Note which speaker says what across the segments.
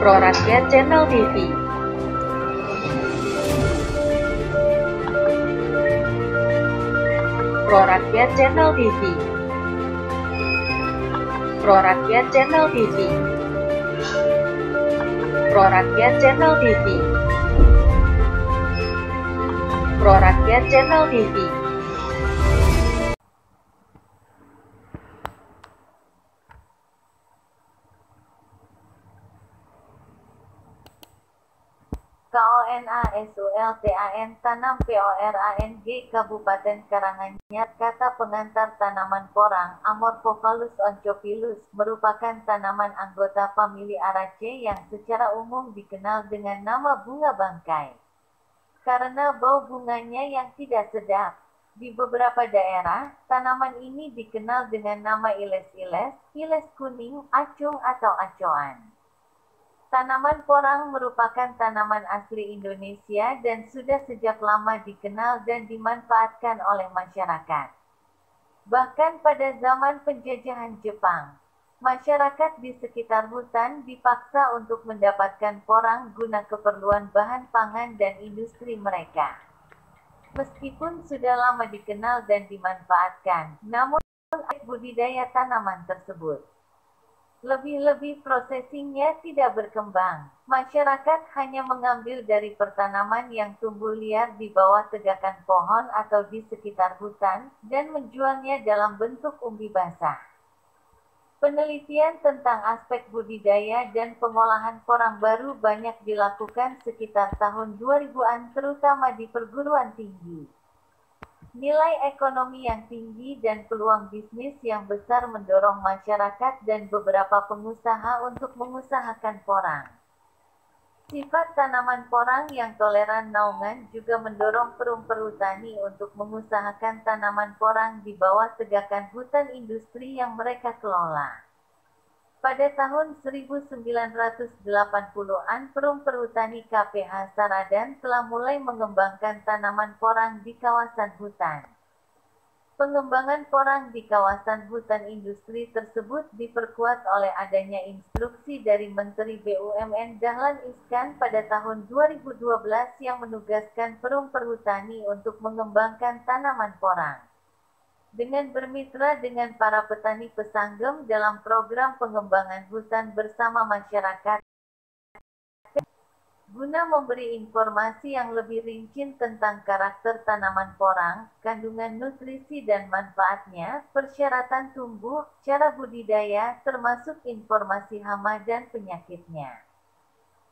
Speaker 1: Pro Rakyat Channel TV. Pro Rakyat Channel TV. Pro Rakyat Channel TV. Pro Rakyat Channel TV. Pro Rakyat Channel TV.
Speaker 2: KONASULTAN Tanam PORANG Kabupaten Karanganyar. Kata pengantar tanaman porang Amorphophallus oncophilus merupakan tanaman anggota famili Araceae yang secara umum dikenal dengan nama bunga bangkai. Karena bau bunganya yang tidak sedap, di beberapa daerah, tanaman ini dikenal dengan nama iles-iles, iles kuning, acung atau acoan. Tanaman porang merupakan tanaman asli Indonesia dan sudah sejak lama dikenal dan dimanfaatkan oleh masyarakat. Bahkan pada zaman penjajahan Jepang, masyarakat di sekitar hutan dipaksa untuk mendapatkan porang guna keperluan bahan pangan dan industri mereka. Meskipun sudah lama dikenal dan dimanfaatkan, namun budidaya tanaman tersebut lebih-lebih prosesingnya tidak berkembang. Masyarakat hanya mengambil dari pertanaman yang tumbuh liar di bawah tegakan pohon atau di sekitar hutan, dan menjualnya dalam bentuk umbi basah. Penelitian tentang aspek budidaya dan pengolahan porang baru banyak dilakukan sekitar tahun 2000-an terutama di perguruan tinggi. Nilai ekonomi yang tinggi dan peluang bisnis yang besar mendorong masyarakat dan beberapa pengusaha untuk mengusahakan porang. Sifat tanaman porang yang toleran naungan juga mendorong perumperhutani untuk mengusahakan tanaman porang di bawah tegakan hutan industri yang mereka kelola. Pada tahun 1980-an, perumperhutani KPH Saradan telah mulai mengembangkan tanaman porang di kawasan hutan. Pengembangan porang di kawasan hutan industri tersebut diperkuat oleh adanya instruksi dari Menteri BUMN Dahlan Iskan pada tahun 2012 yang menugaskan perumperhutani untuk mengembangkan tanaman porang. Dengan bermitra dengan para petani pesanggem dalam program pengembangan hutan bersama masyarakat, guna memberi informasi yang lebih rinci tentang karakter tanaman porang, kandungan nutrisi dan manfaatnya, persyaratan tumbuh, cara budidaya, termasuk informasi hama dan penyakitnya.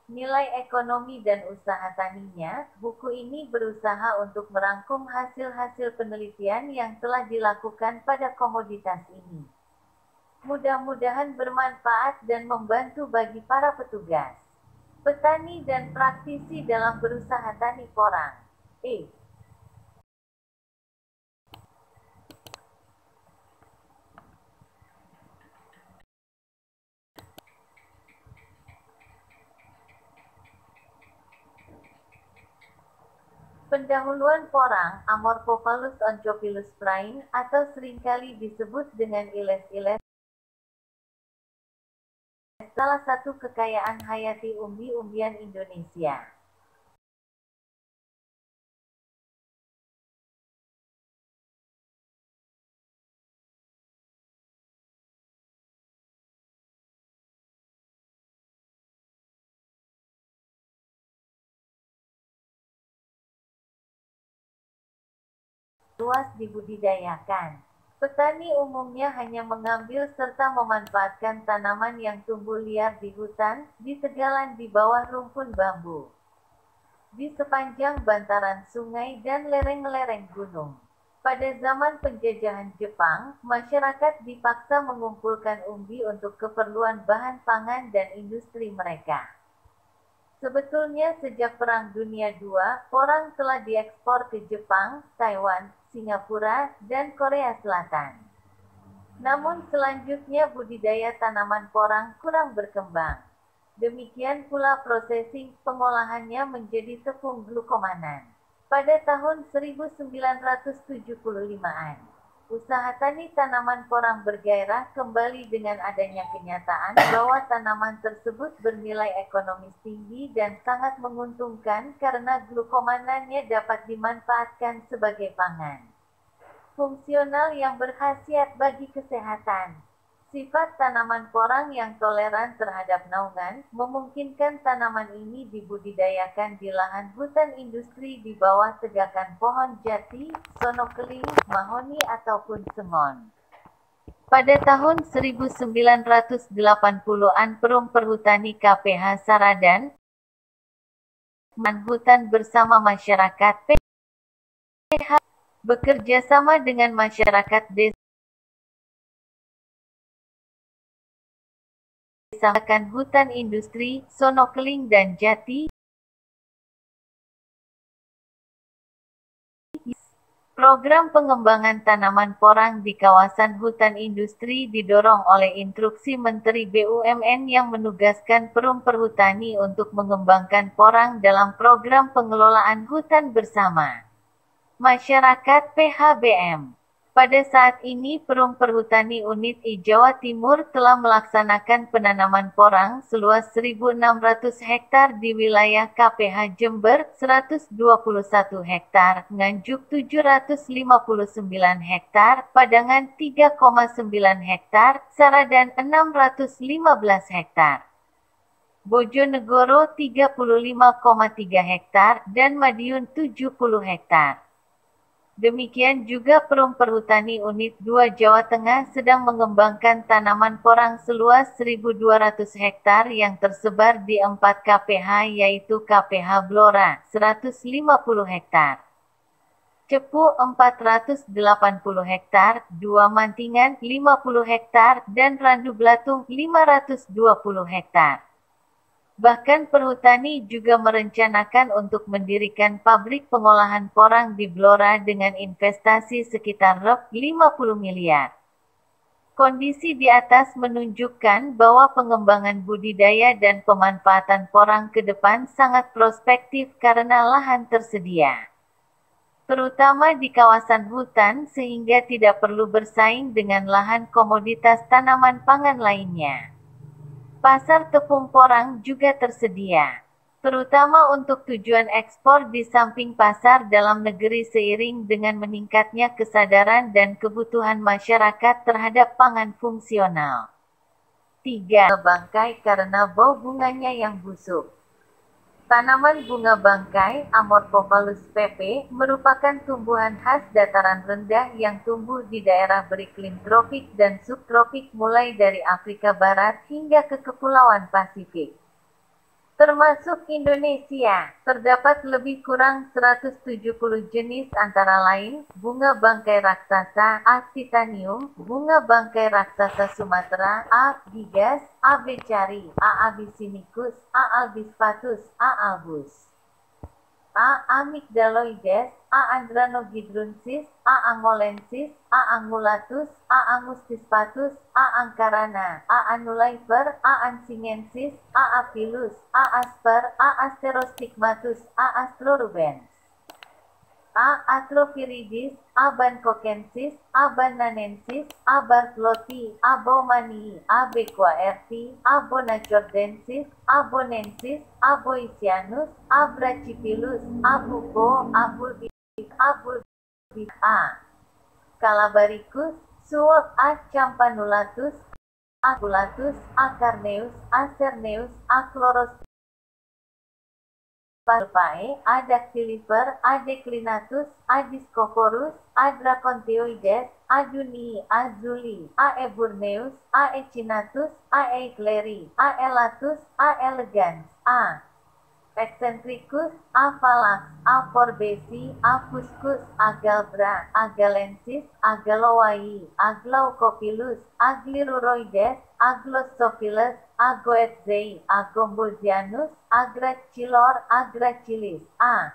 Speaker 2: Nilai ekonomi dan usaha taninya, buku ini berusaha untuk merangkum hasil-hasil penelitian yang telah dilakukan pada komoditas ini. Mudah-mudahan bermanfaat dan membantu bagi para petugas, petani dan praktisi dalam berusaha tani porang. Pendahuluan porang, Amorphophallus oncophilus prain, atau seringkali disebut dengan iles-iles, salah satu kekayaan hayati umbi-umbian Indonesia. Luas dibudidayakan. Petani umumnya hanya mengambil serta memanfaatkan tanaman yang tumbuh liar di hutan, di tegalan di bawah rumpun bambu, di sepanjang bantaran sungai dan lereng-lereng gunung. Pada zaman penjajahan Jepang, masyarakat dipaksa mengumpulkan umbi untuk keperluan bahan pangan dan industri mereka. Sebetulnya sejak Perang Dunia II, porang telah diekspor ke Jepang, Taiwan, Singapura, dan Korea Selatan. Namun selanjutnya budidaya tanaman porang kurang berkembang. Demikian pula prosesing pengolahannya menjadi tepung glukomanan. Pada tahun 1975-an, Usaha tani tanaman porang bergairah kembali dengan adanya kenyataan bahwa tanaman tersebut bernilai ekonomis tinggi dan sangat menguntungkan karena glukomananya dapat dimanfaatkan sebagai pangan fungsional yang berkhasiat bagi kesehatan. Sifat tanaman porang yang toleran terhadap naungan memungkinkan tanaman ini dibudidayakan di lahan hutan industri di bawah tegakan pohon jati, sono keling, mahoni ataupun sengon. Pada tahun 1980-an Perum Perhutani KPH Saradan hutan bersama masyarakat PH bekerja sama dengan masyarakat desa hutan industri, sono keling dan jati. Program pengembangan tanaman porang di kawasan hutan industri didorong oleh instruksi Menteri BUMN yang menugaskan Perum Perhutani untuk mengembangkan porang dalam program pengelolaan hutan bersama masyarakat PHBM. Pada saat ini Perum Perhutani Unit I Jawa Timur telah melaksanakan penanaman porang seluas 1.600 hektar di wilayah KPH Jember, 121 hektar, Nganjuk 759 hektar, Padangan 3,9 hektar, Saradan 615 hektar, Bojonegoro 35,3 hektar, dan Madiun 70 hektar. Demikian juga Perum Perhutani Unit 2 Jawa Tengah sedang mengembangkan tanaman porang seluas 1.200 hektar yang tersebar di 4 KPH yaitu KPH Blora, 150 hektar, Cepu 480 hektar, 2 Mantingan 50 hektar, dan Randu Blatung 520 hektar. Bahkan Perhutani juga merencanakan untuk mendirikan pabrik pengolahan porang di Blora dengan investasi sekitar Rp50 miliar. Kondisi di atas menunjukkan bahwa pengembangan budidaya dan pemanfaatan porang ke depan sangat prospektif karena lahan tersedia, terutama di kawasan hutan sehingga tidak perlu bersaing dengan lahan komoditas tanaman pangan lainnya. Pasar tepung porang juga tersedia, terutama untuk tujuan ekspor di samping pasar dalam negeri seiring dengan meningkatnya kesadaran dan kebutuhan masyarakat terhadap pangan fungsional. 3. Bangkai karena bau bunganya yang busuk. Tanaman bunga bangkai, Amorphophallus pp, merupakan tumbuhan khas dataran rendah yang tumbuh di daerah beriklim tropik dan subtropik mulai dari Afrika Barat hingga ke Kepulauan Pasifik, termasuk Indonesia. Terdapat lebih kurang 170 jenis antara lain, bunga bangkai raksasa, A. titanium, bunga bangkai raksasa Sumatera, A. bigas, A. becari, A. abyssinicus, A. albispatus, A. albus, A. amygdaloides, A. andranogydrunsis, A. angolensis, A. angulatus, A. angustispatus, A. angkarana, A. anulifer, A. ansingensis, A. apilus, A. asper, A. asterostigmatus, A. astrorubens, A. atroviridis, A. bancokensis, A. bananensis, A. bartloti, A. baumannii, A. bequaerti, A. bonacordensis, A. bonensis, A. boisianus, A. brachypilus, A. buko, A. bulbis, A. bulbis, A. calabaricus, suwak, A. campanulatus, A. culatus, A. carneus, A. cerneus, A. chloros Palpae, A. dactylifer, A. declinatus, A. discophorus, A. draconteoides, A. dunii, A. zuli, A. eburneus, A. echinatus, A. eicleri, A. elatus, A. elegans, A. excentricus, A. phalanx, A. forbesi, A. fuscus, A. galbra, A. galensis, A. gallowai, A. glaucopilus, A. glyruroides, A. glossophilus, A. goetzei, A. gombozianus, A. gracilor, A. gracilis, A.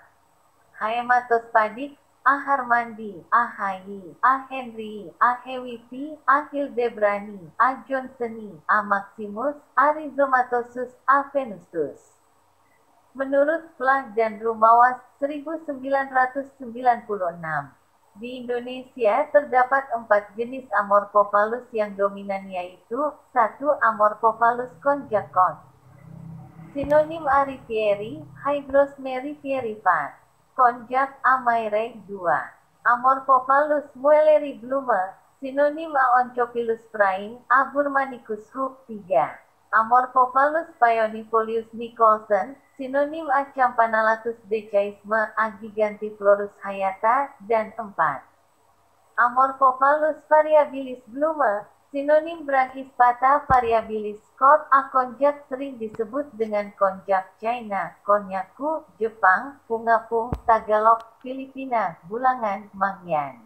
Speaker 2: haematospadix, A. harmandi, A. hayi, A. henryi, A. hewifi, A. hildebrandi, A. johnsoni, A. maximus, A. rhizomatosus, A. venustus. Menurut Plah dan Rumawas 1996, Di Indonesia terdapat 4 jenis Amorphophallus yang dominan yaitu 1. Amorphophallus konjakon. Sinonim Aripieri, Hygrosmeri pierivar. Konjak Amaire 2. Amorphophallus muelleri Blume. Sinonim Aoncopilus praing, Aburmanicus Hook 3. Amorphophallus pionifolius Nicholson. Sinonim A. Campanulatus decaisme, A. gigantiflorus hayata, dan 4. Amorphophallus variabilis Blume. Sinonim Brachyspatha variabilis Scott. A. konjak sering disebut dengan konjak China, Konnyaku, Jepang, Pungapung, Tagalog, Filipina, Bulangan, Mangyan.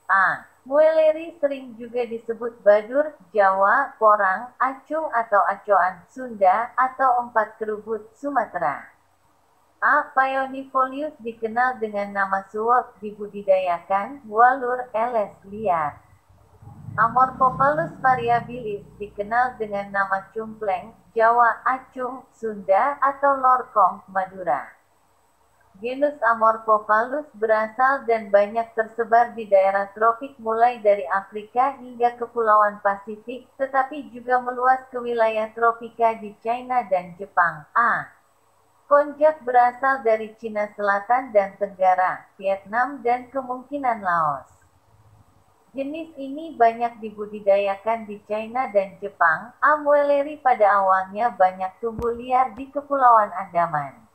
Speaker 2: A. muelleri sering juga disebut badur, Jawa, porang, acung atau acoan, Sunda, atau empat kerubut, Sumatera. A. pionifolius dikenal dengan nama suwak, dibudidayakan, walur, eles, liar. Amorphophallus variabilis dikenal dengan nama cumpleng, Jawa, acung, Sunda, atau lorkong, Madura. Genus Amorphophallus berasal dan banyak tersebar di daerah tropik mulai dari Afrika hingga Kepulauan Pasifik, tetapi juga meluas ke wilayah tropika di China dan Jepang. A. konjak berasal dari Cina Selatan dan Tenggara, Vietnam dan kemungkinan Laos. Jenis ini banyak dibudidayakan di China dan Jepang. A. muelleri pada awalnya banyak tumbuh liar di Kepulauan Andaman.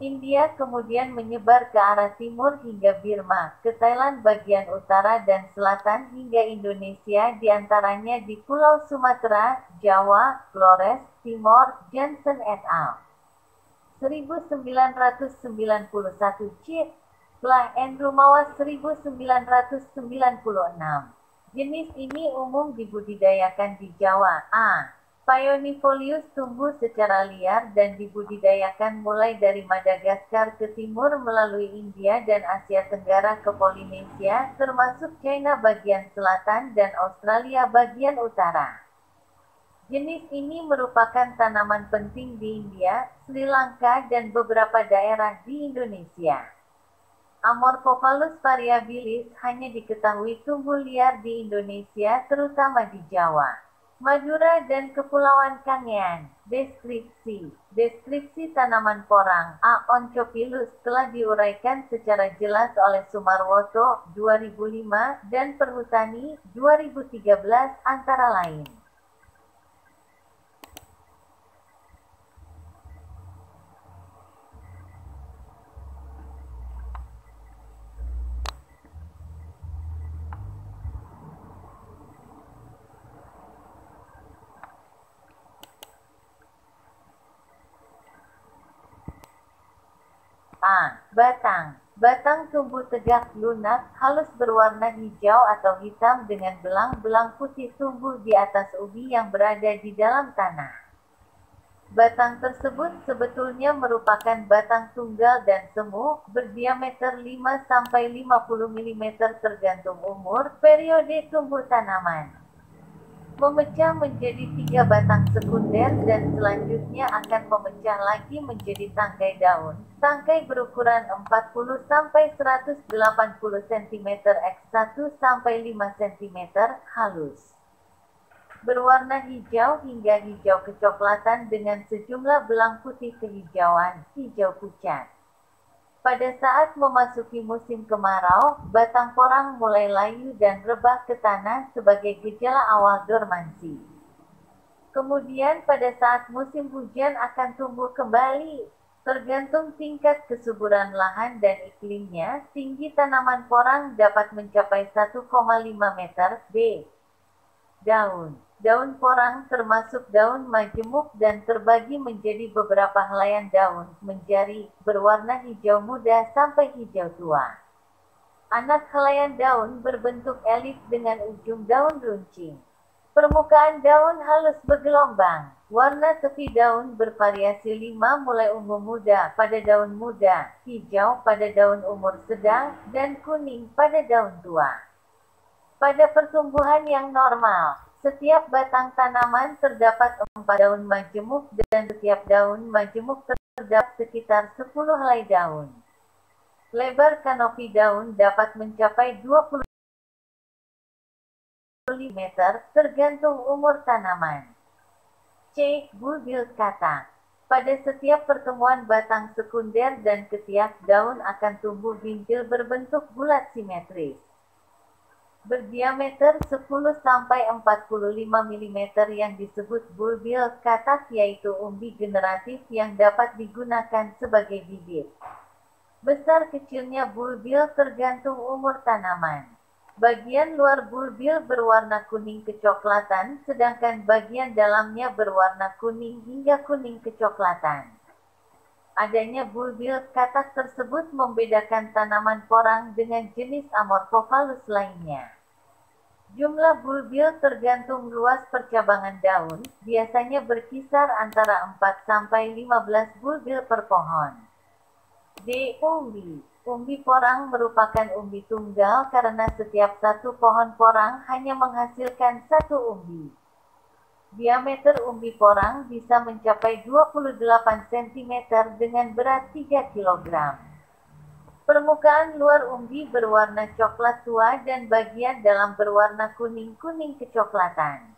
Speaker 2: India kemudian menyebar ke arah timur hingga Birma, ke Thailand bagian utara dan selatan hingga Indonesia diantaranya di Pulau Sumatera, Jawa, Flores, Timor, Johnson et al. 1991 Cid. Plah Andrew Mawas 1996. Jenis ini umum dibudidayakan di Jawa. A. pionifolius tumbuh secara liar dan dibudidayakan mulai dari Madagaskar ke timur melalui India dan Asia Tenggara ke Polinesia, termasuk China bagian selatan dan Australia bagian utara. Jenis ini merupakan tanaman penting di India, Sri Lanka dan beberapa daerah di Indonesia. Amorphophallus variabilis hanya diketahui tumbuh liar di Indonesia terutama di Jawa, Madura dan Kepulauan Kangean. Deskripsi. Deskripsi tanaman porang A. Oncopilus telah diuraikan secara jelas oleh Sumarwoto 2005 dan Perhutani 2013 antara lain. A. batang. Batang tumbuh tegak, lunak, halus berwarna hijau atau hitam dengan belang-belang putih tumbuh di atas ubi yang berada di dalam tanah. Batang tersebut sebetulnya merupakan batang tunggal dan semu, berdiameter 5-50 mm tergantung umur, periode tumbuh tanaman. Memecah menjadi 3 batang sekunder dan selanjutnya akan memecah lagi menjadi tangkai daun. Tangkai berukuran 40-180 cm x 1-5 cm, halus. Berwarna hijau hingga hijau kecoklatan dengan sejumlah belang putih kehijauan, hijau pucat. Pada saat memasuki musim kemarau, batang porang mulai layu dan rebah ke tanah sebagai gejala awal dormansi. Kemudian pada saat musim hujan akan tumbuh kembali. Tergantung tingkat kesuburan lahan dan iklimnya, tinggi tanaman porang dapat mencapai 1,5 meter. B. Daun. Daun porang termasuk daun majemuk dan terbagi menjadi beberapa helaian daun, menjari, berwarna hijau muda sampai hijau tua. Anak helaian daun berbentuk elip dengan ujung daun runcing. Permukaan daun halus bergelombang. Warna tepi daun bervariasi 5 mulai ungu muda pada daun muda, hijau pada daun umur sedang, dan kuning pada daun tua. Pada pertumbuhan yang normal, setiap batang tanaman terdapat 4 daun majemuk dan setiap daun majemuk terdapat sekitar 10 helai daun. Lebar kanopi daun dapat mencapai 20 meter, tergantung umur tanaman. C. Bulbil kata. Pada setiap pertemuan batang sekunder dan ketiak daun akan tumbuh bintil berbentuk bulat simetris. Berdiameter 10–45 mm yang disebut bulbil katak yaitu umbi generatif yang dapat digunakan sebagai bibit. Besar kecilnya bulbil tergantung umur tanaman. Bagian luar bulbil berwarna kuning kecoklatan, sedangkan bagian dalamnya berwarna kuning hingga kuning kecoklatan. Adanya bulbil katak tersebut membedakan tanaman porang dengan jenis Amorphophallus lainnya. Jumlah bulbil tergantung luas percabangan daun, biasanya berkisar antara 4–15 bulbil per pohon. D. Umbi. Umbi porang merupakan umbi tunggal karena setiap satu pohon porang hanya menghasilkan satu umbi. Diameter umbi porang bisa mencapai 28 cm dengan berat 3 kg. Permukaan luar umbi berwarna coklat tua dan bagian dalam berwarna kuning-kuning kecoklatan.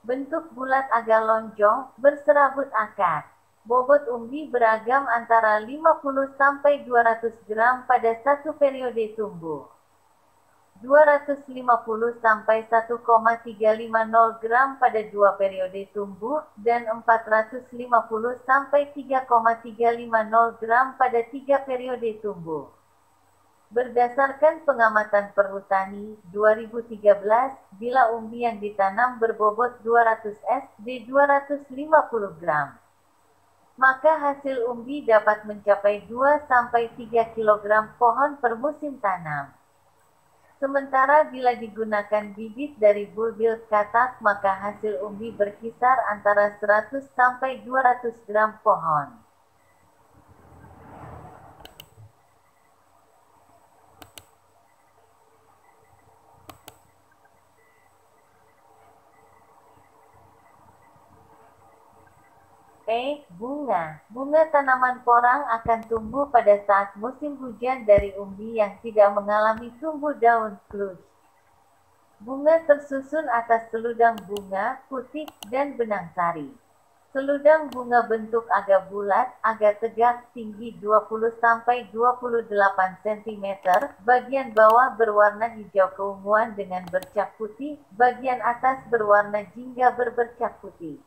Speaker 2: Bentuk bulat agak lonjong, berserabut akar. Bobot umbi beragam antara 50–200 gram pada satu periode tumbuh. 250–1,350 gram pada dua periode tumbuh, dan 450–3,350 gram pada tiga periode tumbuh. Berdasarkan pengamatan Perhutani 2013, bila umbi yang ditanam berbobot 200 SD 250 gram. Maka hasil umbi dapat mencapai 2–3 kg pohon per musim tanam. Sementara bila digunakan bibit dari bulbil katak maka hasil umbi berkisar antara 100–200 gram pohon. Bunga. Bunga tanaman porang akan tumbuh pada saat musim hujan dari umbi yang tidak mengalami tumbuh daun clutch. Bunga tersusun atas seludang bunga, putik, dan benang sari. Seludang bunga bentuk agak bulat, agak tegak, tinggi 20–28 cm, bagian bawah berwarna hijau keunguan dengan bercak putih, bagian atas berwarna jingga berbercak putih.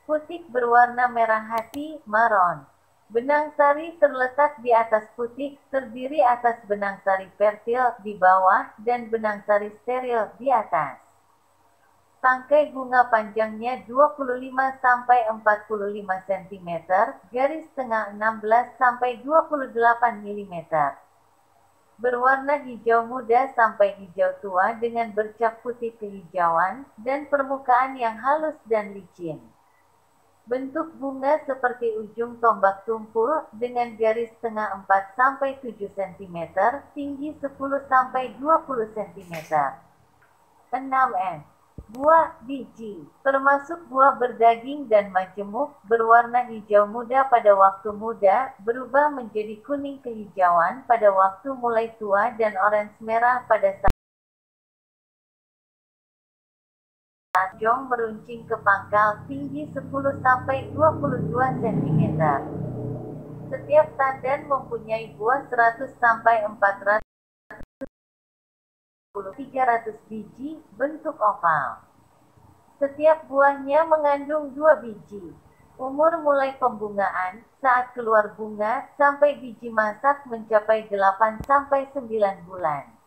Speaker 2: Putik berwarna merah hati, maron. Benang sari terletak di atas putik, terdiri atas benang sari fertil di bawah dan benang sari steril di atas. Tangkai bunga panjangnya 25–45 cm, garis tengah 16–28 mm. Berwarna hijau muda sampai hijau tua dengan bercak putih kehijauan, dan permukaan yang halus dan licin. Bentuk bunga seperti ujung tombak tumpul, dengan garis tengah 4–7 cm, tinggi 10–20 cm. 6. Buah, biji, termasuk buah berdaging dan majemuk, berwarna hijau muda pada waktu muda, berubah menjadi kuning kehijauan pada waktu mulai tua dan orange merah pada saat jong meruncing ke pangkal, tinggi 10–22 cm. Setiap tandan mempunyai buah 100–400–300 biji, bentuk oval. Setiap buahnya mengandung 2 biji. Umur mulai pembungaan, saat keluar bunga, sampai biji masak mencapai 8–9 bulan.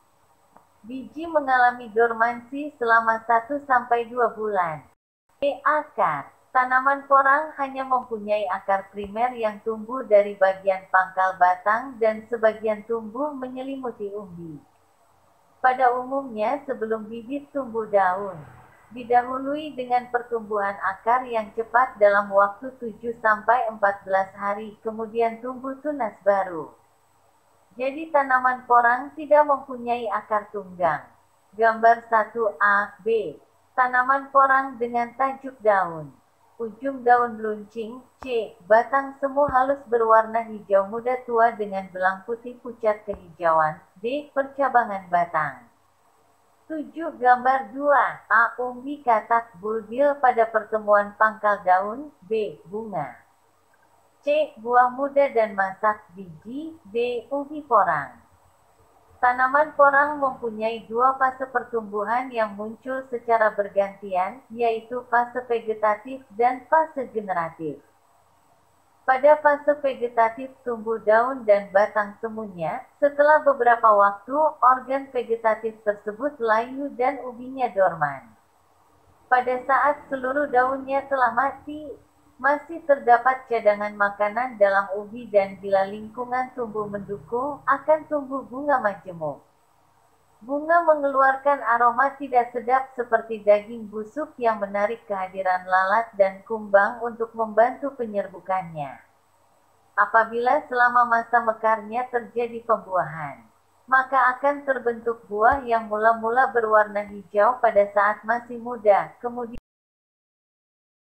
Speaker 2: Biji mengalami dormansi selama 1–2 bulan. Akar. Tanaman porang hanya mempunyai akar primer yang tumbuh dari bagian pangkal batang dan sebagian tumbuh menyelimuti umbi. Pada umumnya sebelum bibit tumbuh daun, didahului dengan pertumbuhan akar yang cepat dalam waktu 7–14 hari, kemudian tumbuh tunas baru. Jadi tanaman porang tidak mempunyai akar tunggang. Gambar 1A, B. Tanaman porang dengan tajuk daun. ujung daun runcing. C. Batang semu halus berwarna hijau muda tua dengan belang putih pucat kehijauan. D. Percabangan batang. 7. Gambar 2. A. Umbi katak bulbil pada pertemuan pangkal daun. B. Bunga. C. Buah muda dan masak biji. D. Umbi porang. Tanaman porang mempunyai dua fase pertumbuhan yang muncul secara bergantian, yaitu fase vegetatif dan fase generatif. Pada fase vegetatif tumbuh daun dan batang semuanya, setelah beberapa waktu, organ vegetatif tersebut layu dan umbinya dorman. Pada saat seluruh daunnya telah mati, masih terdapat cadangan makanan dalam umbi dan bila lingkungan tumbuh mendukung, akan tumbuh bunga majemuk. Bunga mengeluarkan aroma tidak sedap seperti daging busuk yang menarik kehadiran lalat dan kumbang untuk membantu penyerbukannya. Apabila selama masa mekarnya terjadi pembuahan, maka akan terbentuk buah yang mula-mula berwarna hijau pada saat masih muda, kemudian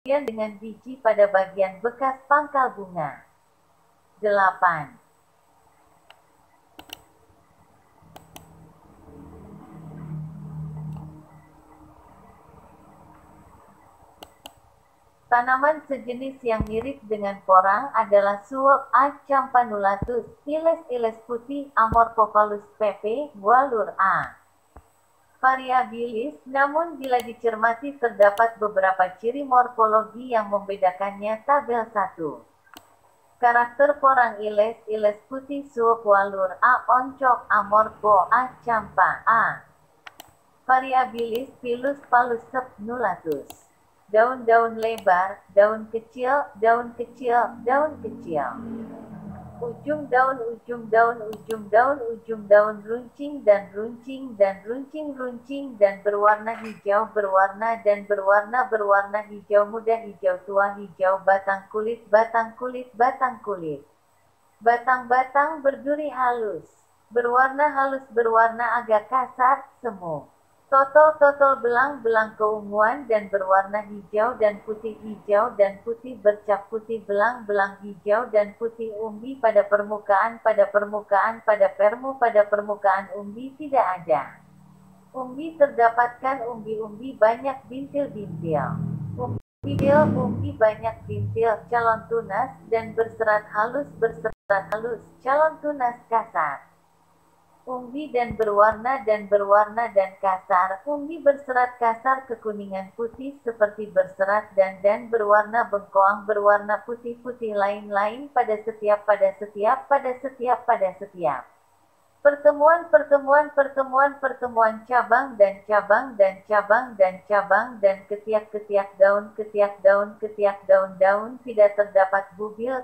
Speaker 2: dengan biji pada bagian bekas pangkal bunga. 8. Tanaman sejenis yang mirip dengan porang adalah suwak A. campanulatus, iles-iles putih Amorphophallus pp. Gualur A. variabilis, namun bila dicermati terdapat beberapa ciri morfologi yang membedakannya. Tabel 1. Karakter porang iles, iles putih suwak walur A. oncok Amorpho A. campa A. variabilis pilus palus nulatus. Daun-daun lebar, daun kecil, daun kecil, daun kecil. Ujung daun, ujung daun, ujung daun, ujung daun runcing dan runcing dan runcing dan berwarna hijau berwarna dan berwarna hijau muda hijau tua hijau batang kulit batang kulit batang kulit. Batang-batang berduri halus. Berwarna halus berwarna agak kasar, semu. Totol-totol belang-belang keunguan dan berwarna hijau dan putih bercak putih belang-belang hijau dan putih umbi pada permukaan pada permukaan umbi tidak ada. Umbi terdapatkan umbi-umbi banyak bintil-bintil. Umbi banyak bintil calon tunas dan berserat halus calon tunas kasar. Umbi dan berwarna dan kasar. Umbi berserat kasar kekuningan putih seperti berserat dan berwarna bengkoang berwarna putih-putih lain-lain pada setiap. Pertemuan cabang dan ketiak daun tidak terdapat bubil.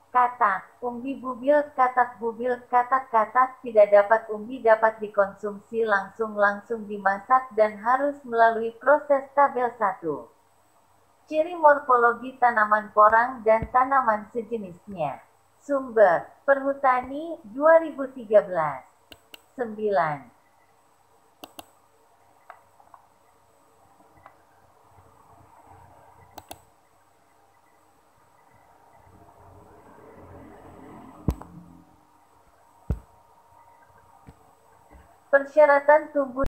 Speaker 2: Katak, umbi bubil, katak tidak dapat umbi dapat dikonsumsi langsung dimasak dan harus melalui proses. Tabel 1. Ciri morfologi tanaman porang dan tanaman sejenisnya. Sumber, Perhutani, 2013. 9. Persyaratan tumbuh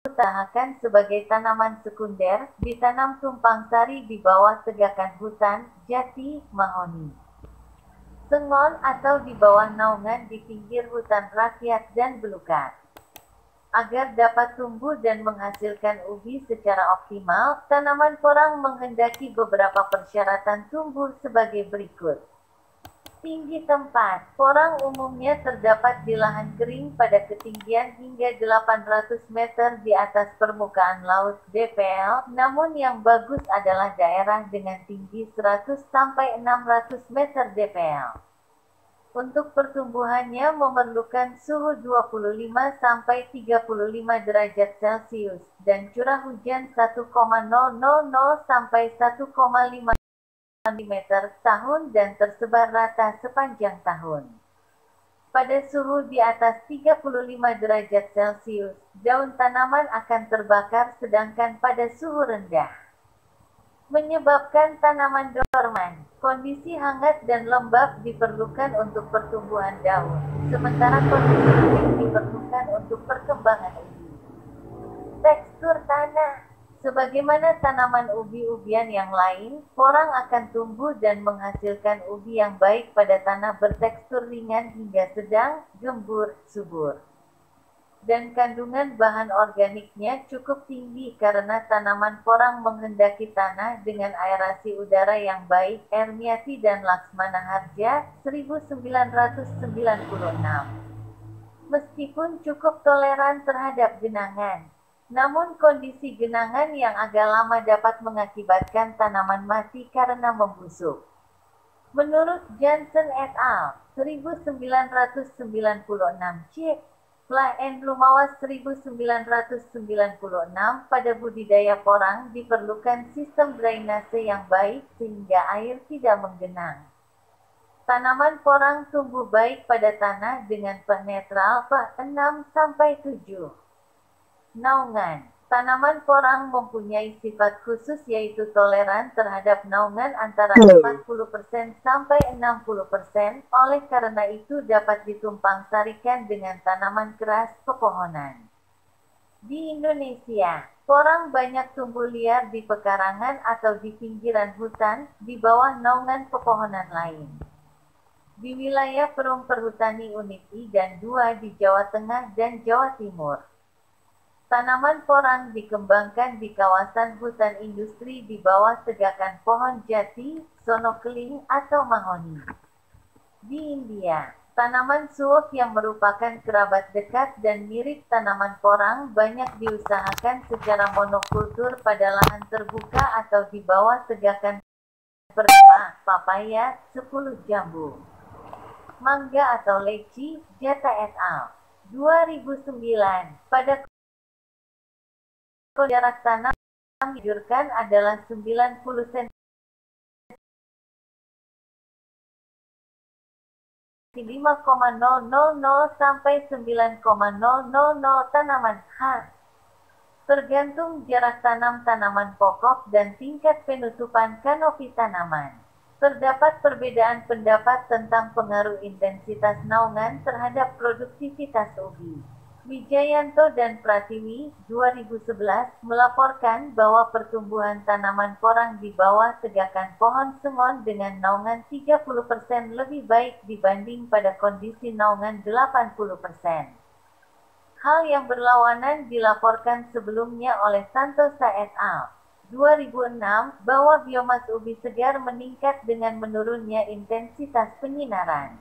Speaker 2: diusahakan sebagai tanaman sekunder, ditanam tumpang sari di bawah tegakan hutan, jati, mahoni, sengon atau di bawah naungan di pinggir hutan rakyat dan belukar. Agar dapat tumbuh dan menghasilkan ubi secara optimal, tanaman porang menghendaki beberapa persyaratan tumbuh sebagai berikut. Tinggi tempat. Porang umumnya terdapat di lahan kering pada ketinggian hingga 800 meter di atas permukaan laut (dpl), namun yang bagus adalah daerah dengan tinggi 100 sampai 600 meter (dpl). Untuk pertumbuhannya memerlukan suhu 25 sampai 35 derajat Celcius dan curah hujan 1,000 sampai 1,5 mm tahun dan tersebar rata sepanjang tahun. Pada suhu di atas 35 derajat Celcius, daun tanaman akan terbakar sedangkan pada suhu rendah menyebabkan tanaman dorman. Kondisi hangat dan lembab diperlukan untuk pertumbuhan daun, sementara kondisi kering diperlukan untuk perkembangan ubi. Tekstur tanah. Sebagaimana tanaman ubi-ubian yang lain, porang akan tumbuh dan menghasilkan ubi yang baik pada tanah bertekstur ringan hingga sedang, gembur, subur. Dan kandungan bahan organiknya cukup tinggi karena tanaman porang menghendaki tanah dengan aerasi udara yang baik. Ermiati dan Laksmana Harja, 1996. Meskipun cukup toleran terhadap genangan, namun kondisi genangan yang agak lama dapat mengakibatkan tanaman mati karena membusuk. Menurut Johnson et al. 1996 C. Pla and Lumawas 1996 pada budidaya porang diperlukan sistem drainase yang baik sehingga air tidak menggenang. Tanaman porang tumbuh baik pada tanah dengan pH netral pH 6-7. Naungan. Tanaman porang mempunyai sifat khusus yaitu toleran terhadap naungan antara 40% sampai 60%, oleh karena itu dapat ditumpang sarikan dengan tanaman keras pepohonan. Di Indonesia, porang banyak tumbuh liar di pekarangan atau di pinggiran hutan, di bawah naungan pepohonan lain. Di wilayah Perum Perhutani Unit I dan II di Jawa Tengah dan Jawa Timur. Tanaman porang dikembangkan di kawasan hutan industri di bawah tegakan pohon jati, sonokeling, atau mahoni. Di India, tanaman suoh yang merupakan kerabat dekat dan mirip tanaman porang banyak diusahakan secara monokultur pada lahan terbuka atau di bawah tegakan perpa, papaya, 10 jambu. Mangga atau leci, Jata et al. 2009. Pada jarak tanam yang dianjurkan adalah 90 cm 5,000 sampai 9,000 tanaman H. Tergantung jarak tanam tanaman pokok dan tingkat penutupan kanopi tanaman. Terdapat perbedaan pendapat tentang pengaruh intensitas naungan terhadap produktivitas ubi. Wijayanto dan Pratiwi, 2011, melaporkan bahwa pertumbuhan tanaman porang di bawah tegakan pohon sengon dengan naungan 30% lebih baik dibanding pada kondisi naungan 80%. Hal yang berlawanan dilaporkan sebelumnya oleh Santosa et al. 2006, bahwa biomas ubi segar meningkat dengan menurunnya intensitas penyinaran.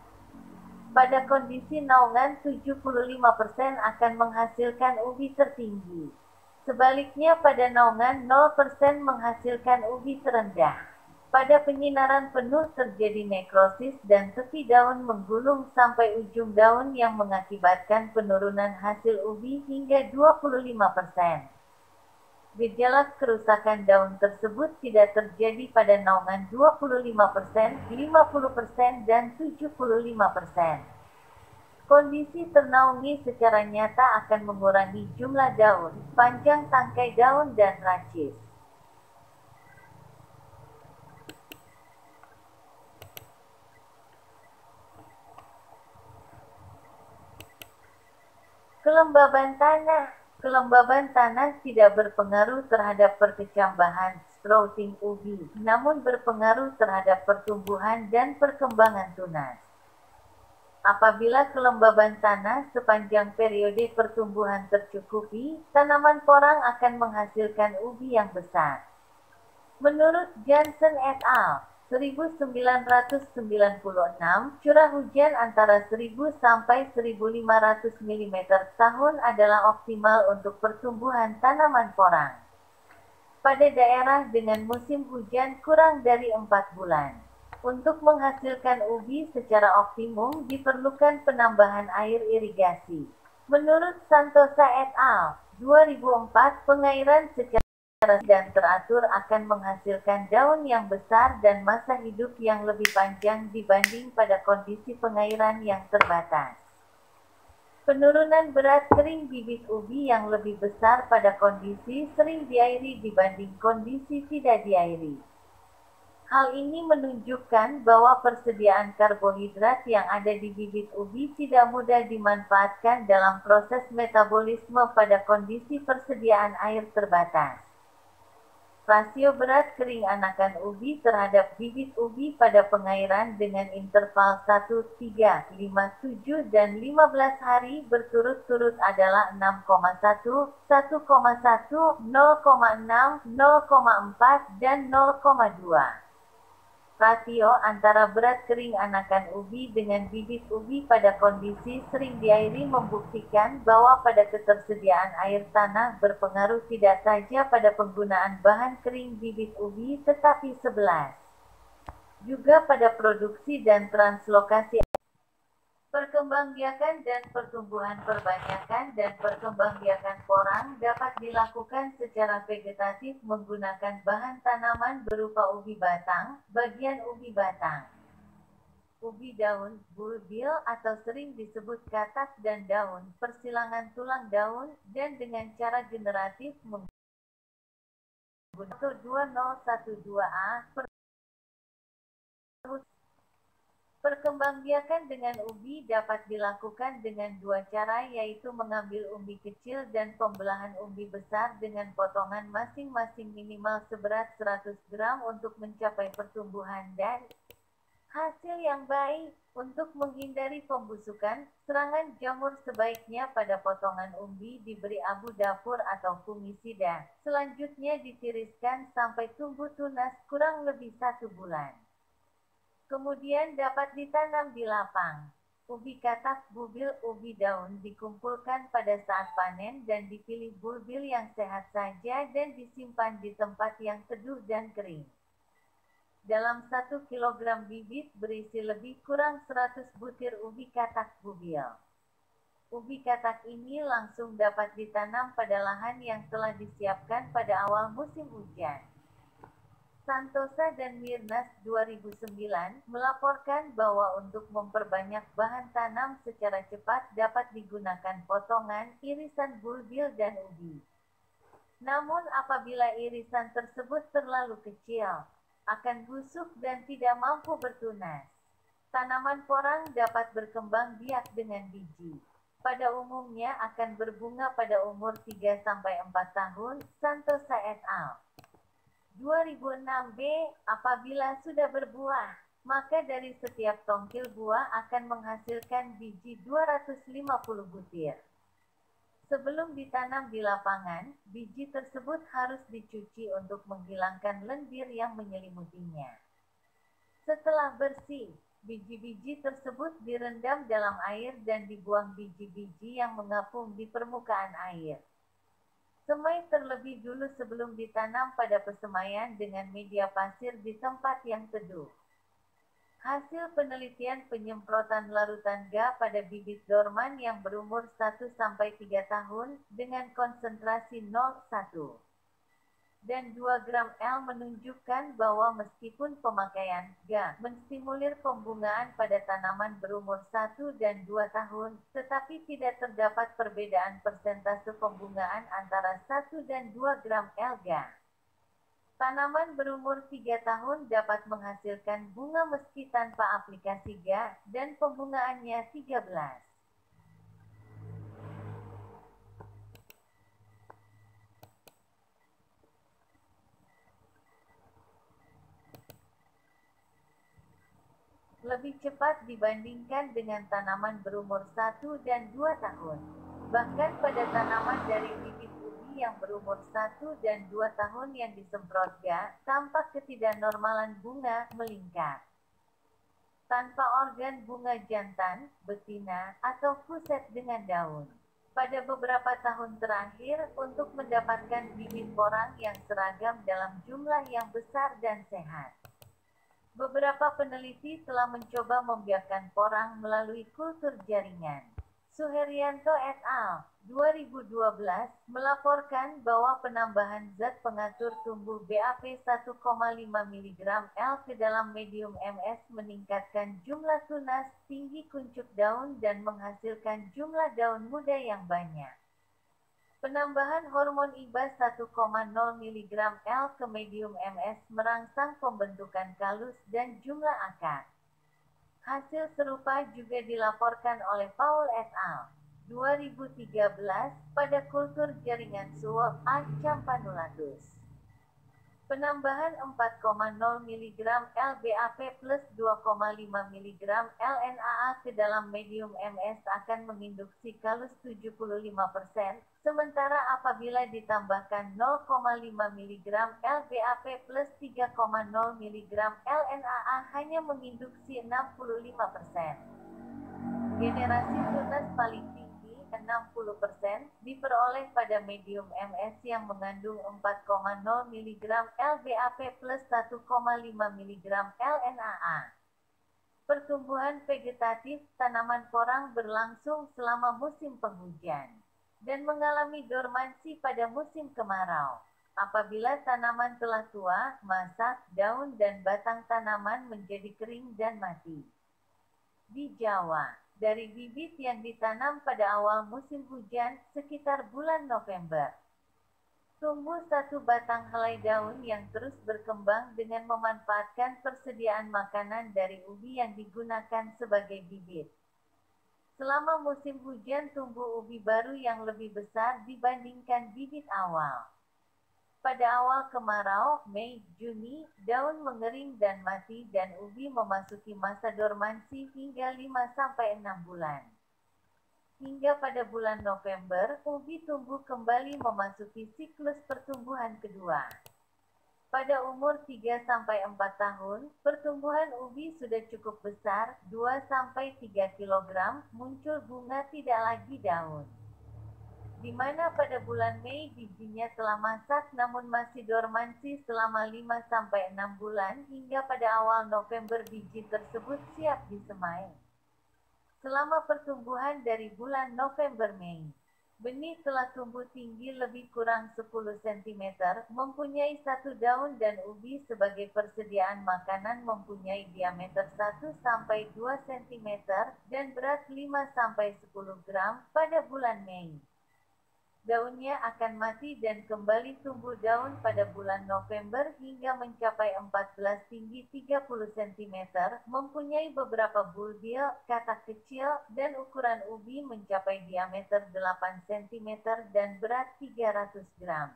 Speaker 2: Pada kondisi naungan 75% akan menghasilkan ubi tertinggi. Sebaliknya pada naungan 0% menghasilkan ubi terendah. Pada penyinaran penuh terjadi nekrosis dan tepi daun menggulung sampai ujung daun yang mengakibatkan penurunan hasil ubi hingga 25%. Gejala kerusakan daun tersebut tidak terjadi pada naungan 25%, 50%, dan 75%. Kondisi ternaungi secara nyata akan mengurangi jumlah daun, panjang tangkai daun, dan racis. Kelembaban tanah. Kelembaban tanah tidak berpengaruh terhadap perkecambahan, sprouting ubi, namun berpengaruh terhadap pertumbuhan dan perkembangan tunas. Apabila kelembaban tanah sepanjang periode pertumbuhan tercukupi, tanaman porang akan menghasilkan ubi yang besar. Menurut Johnson et al. 1996, curah hujan antara 1000 sampai 1500 mm tahun adalah optimal untuk pertumbuhan tanaman porang. Pada daerah dengan musim hujan kurang dari 4 bulan. Untuk menghasilkan ubi secara optimum diperlukan penambahan air irigasi. Menurut Santosa et al. 2004, pengairan secara dan teratur akan menghasilkan daun yang besar dan masa hidup yang lebih panjang dibanding pada kondisi pengairan yang terbatas. Penurunan berat kering bibit ubi yang lebih besar pada kondisi sering diairi dibanding kondisi tidak diairi. Hal ini menunjukkan bahwa persediaan karbohidrat yang ada di bibit ubi tidak mudah dimanfaatkan dalam proses metabolisme pada kondisi persediaan air terbatas. Rasio berat kering anakan ubi terhadap bibit ubi pada pengairan dengan interval 1, 3, 5, 7, dan 15 hari berturut-turut adalah 6,1, 1,1, 0,6, 0,4, dan 0,2. Rasio antara berat kering anakan ubi dengan bibit ubi pada kondisi sering diairi membuktikan bahwa pada ketersediaan air tanah berpengaruh tidak saja pada penggunaan bahan kering bibit ubi tetapi 11 juga pada produksi dan translokasi. Perkembangbiakan dan pertumbuhan perbanyakan dan perkembangbiakan porang dapat dilakukan secara vegetatif menggunakan bahan tanaman berupa ubi batang, bagian ubi batang, ubi daun, bulbil atau sering disebut katak dan daun, persilangan tulang daun, dan dengan cara generatif menggunakan 2012A. Perkembangbiakan dengan ubi dapat dilakukan dengan dua cara, yaitu mengambil umbi kecil dan pembelahan umbi besar dengan potongan masing-masing minimal seberat 100 gram untuk mencapai pertumbuhan dan hasil yang baik. Untuk menghindari pembusukan, serangan jamur sebaiknya pada potongan umbi diberi abu dapur atau fungisida. Selanjutnya ditiriskan sampai tumbuh tunas kurang lebih 1 bulan. Kemudian dapat ditanam di lapang. Ubi katak, bulbil, ubi daun dikumpulkan pada saat panen dan dipilih bulbil yang sehat saja dan disimpan di tempat yang teduh dan kering. Dalam 1 kg bibit berisi lebih kurang 100 butir ubi katak bulbil. Ubi katak ini langsung dapat ditanam pada lahan yang telah disiapkan pada awal musim hujan. Santosa dan Mirnas 2009 melaporkan bahwa untuk memperbanyak bahan tanam secara cepat dapat digunakan potongan, irisan bulbil dan ubi. Namun apabila irisan tersebut terlalu kecil, akan busuk dan tidak mampu bertunas. Tanaman porang dapat berkembang biak dengan biji. Pada umumnya akan berbunga pada umur 3-4 tahun, Santosa et al. 2006b. Apabila sudah berbuah, maka dari setiap tongkil buah akan menghasilkan biji 250 butir. Sebelum ditanam di lapangan, biji tersebut harus dicuci untuk menghilangkan lendir yang menyelimutinya. Setelah bersih, biji-biji tersebut direndam dalam air dan dibuang biji-biji yang mengapung di permukaan air. Semai terlebih dulu sebelum ditanam pada pesemaian dengan media pasir di tempat yang teduh. Hasil penelitian penyemprotan larutan Ga pada bibit dorman yang berumur 1-3 tahun dengan konsentrasi 0,1 dan 2 gram L menunjukkan bahwa meskipun pemakaian Ga menstimulir pembungaan pada tanaman berumur 1 dan 2 tahun, tetapi tidak terdapat perbedaan persentase pembungaan antara 1 dan 2 gram L Ga. Tanaman berumur 3 tahun dapat menghasilkan bunga meski tanpa aplikasi Ga, dan pembungaannya 13. Lebih cepat dibandingkan dengan tanaman berumur 1 dan 2 tahun. Bahkan pada tanaman dari bibit ubi yang berumur 1 dan 2 tahun yang disemprot Ga, tampak ketidaknormalan bunga melingkar. Tanpa organ bunga jantan, betina, atau puset dengan daun. Pada beberapa tahun terakhir, untuk mendapatkan bibit porang yang seragam dalam jumlah yang besar dan sehat, beberapa peneliti telah mencoba membiarkan porang melalui kultur jaringan. Suherianto et al. 2012 melaporkan bahwa penambahan zat pengatur tumbuh BAP 1,5 mg L ke dalam medium MS meningkatkan jumlah tunas, tinggi kuncup daun dan menghasilkan jumlah daun muda yang banyak. Penambahan hormon IBA 1,0 mg L ke medium MS merangsang pembentukan kalus dan jumlah akar. Hasil serupa juga dilaporkan oleh Paul et al. 2013 pada kultur jaringan suap A. campanulatus. Penambahan 4,0 mg LBAP plus 2,5 mg LNAA ke dalam medium MS akan menginduksi kalus 75%, sementara apabila ditambahkan 0,5 mg LBAP plus 3,0 mg LNAA hanya menginduksi 65%. Generasi tunas paling tinggi 60% diperoleh pada medium MS yang mengandung 4,0 mg LBAP plus 1,5 mg LNAA. Pertumbuhan vegetatif tanaman porang berlangsung selama musim penghujan dan mengalami dormansi pada musim kemarau. Apabila tanaman telah tua, masak, daun dan batang tanaman menjadi kering dan mati. Di Jawa, dari bibit yang ditanam pada awal musim hujan, sekitar bulan November, tumbuh satu batang helai daun yang terus berkembang dengan memanfaatkan persediaan makanan dari ubi yang digunakan sebagai bibit. Selama musim hujan tumbuh ubi baru yang lebih besar dibandingkan bibit awal. Pada awal kemarau, Mei, Juni, daun mengering dan mati dan ubi memasuki masa dormansi hingga 5-6 bulan. Hingga pada bulan November, ubi tumbuh kembali memasuki siklus pertumbuhan kedua. Pada umur 3-4 tahun, pertumbuhan ubi sudah cukup besar, 2-3 kg, muncul bunga tidak lagi daun. Di mana pada bulan Mei bijinya telah masak namun masih dormansi selama 5-6 bulan hingga pada awal November biji tersebut siap disemai. Selama pertumbuhan dari bulan November-Mei, benih telah tumbuh tinggi lebih kurang 10 cm, mempunyai satu daun dan ubi sebagai persediaan makanan mempunyai diameter 1-2 cm dan berat 5-10 gram pada bulan Mei. Daunnya akan mati dan kembali tumbuh daun pada bulan November hingga mencapai 14 tinggi 30 cm, mempunyai beberapa bulbil, katak kecil, dan ukuran ubi mencapai diameter 8 cm dan berat 300 gram.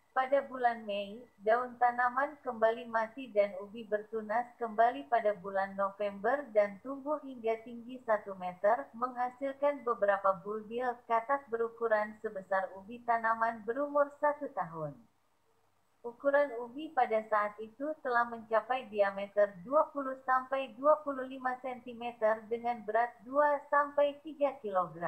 Speaker 2: Pada bulan Mei, daun tanaman kembali mati dan ubi bertunas kembali pada bulan November dan tumbuh hingga tinggi 1 meter, menghasilkan beberapa bulbil katak berukuran sebesar ubi tanaman berumur 1 tahun. Ukuran ubi pada saat itu telah mencapai diameter 20-25 cm dengan berat 2-3 kg.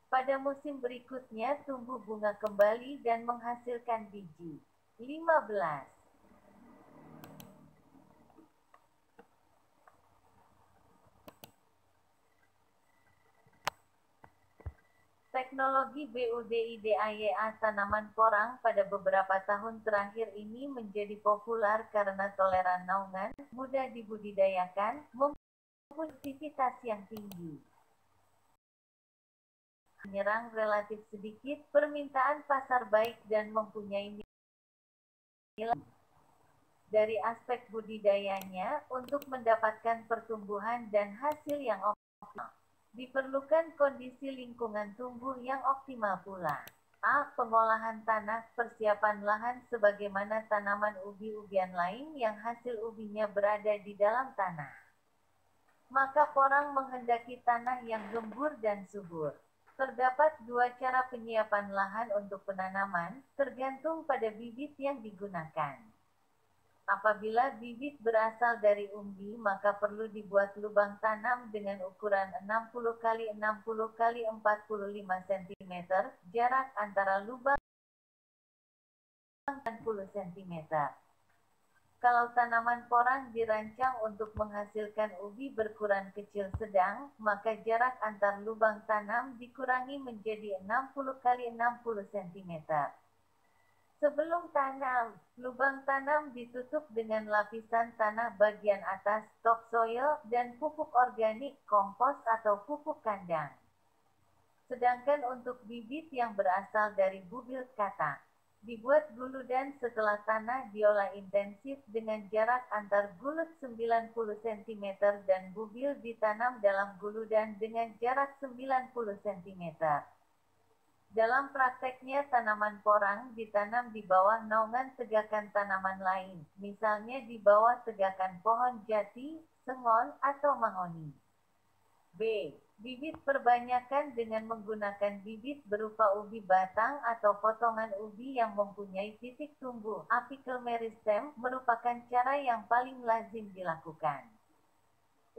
Speaker 2: Pada musim berikutnya tumbuh bunga kembali dan menghasilkan biji. 15. Teknologi BUDIDAYA tanaman porang pada beberapa tahun terakhir ini menjadi populer karena toleran naungan, mudah dibudidayakan, mempunyai aktivitas yang tinggi. Menyerang relatif sedikit, permintaan pasar baik dan mempunyai nilai. Dari aspek budidayanya, untuk mendapatkan pertumbuhan dan hasil yang optimal, diperlukan kondisi lingkungan tumbuh yang optimal pula. A. Pengolahan tanah, persiapan lahan sebagaimana tanaman ubi-ubian lain yang hasil ubinya berada di dalam tanah. Maka porang menghendaki tanah yang gembur dan subur. Terdapat dua cara penyiapan lahan untuk penanaman, tergantung pada bibit yang digunakan. Apabila bibit berasal dari umbi, maka perlu dibuat lubang tanam dengan ukuran 60 x 60 x 45 cm, jarak antara lubang 60 cm. Kalau tanaman porang dirancang untuk menghasilkan ubi berukuran kecil sedang, maka jarak antar lubang tanam dikurangi menjadi 60 kali 60 cm. Sebelum tanam, lubang tanam ditutup dengan lapisan tanah bagian atas, topsoil, dan pupuk organik, kompos atau pupuk kandang. Sedangkan untuk bibit yang berasal dari bubil kata, dibuat guludan setelah tanah diolah intensif dengan jarak antar gulut 90 cm dan bubil ditanam dalam guludan dengan jarak 90 cm. Dalam prakteknya tanaman porang ditanam di bawah naungan tegakan tanaman lain, misalnya di bawah tegakan pohon jati, sengon, atau mahoni. B. Bibit perbanyakan dengan menggunakan bibit berupa ubi batang atau potongan ubi yang mempunyai titik tumbuh apical meristem merupakan cara yang paling lazim dilakukan.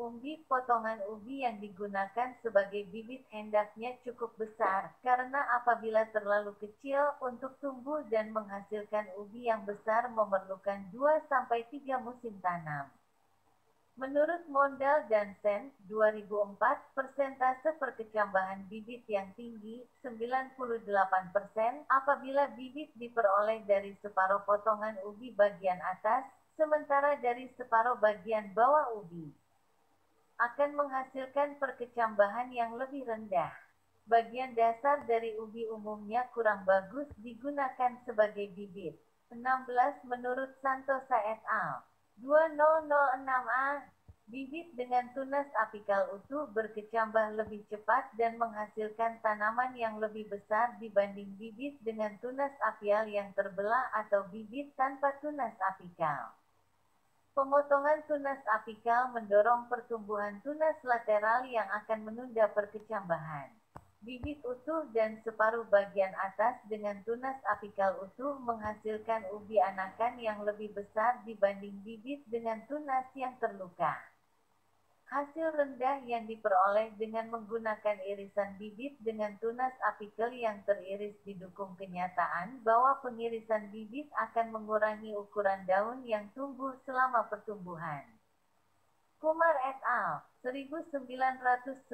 Speaker 2: Umbi potongan ubi yang digunakan sebagai bibit hendaknya cukup besar, karena apabila terlalu kecil untuk tumbuh dan menghasilkan ubi yang besar memerlukan 2-3 musim tanam. Menurut Mondal dan Sen, 2004, persentase perkecambahan bibit yang tinggi, 98%, apabila bibit diperoleh dari separuh potongan ubi bagian atas, sementara dari separuh bagian bawah ubi akan menghasilkan perkecambahan yang lebih rendah. Bagian dasar dari ubi umumnya kurang bagus digunakan sebagai bibit. 16 menurut Santosa et al. 2006a, bibit dengan tunas apikal utuh berkecambah lebih cepat dan menghasilkan tanaman yang lebih besar dibanding bibit dengan tunas apial yang terbelah atau bibit tanpa tunas apikal. Pemotongan tunas apikal mendorong pertumbuhan tunas lateral yang akan menunda perkecambahan. Bibit utuh dan separuh bagian atas dengan tunas apikal utuh menghasilkan ubi anakan yang lebih besar dibanding bibit dengan tunas yang terluka. Hasil rendah yang diperoleh dengan menggunakan irisan bibit dengan tunas apikel yang teriris didukung kenyataan bahwa pengirisan bibit akan mengurangi ukuran daun yang tumbuh selama pertumbuhan. Kumar et al. 1998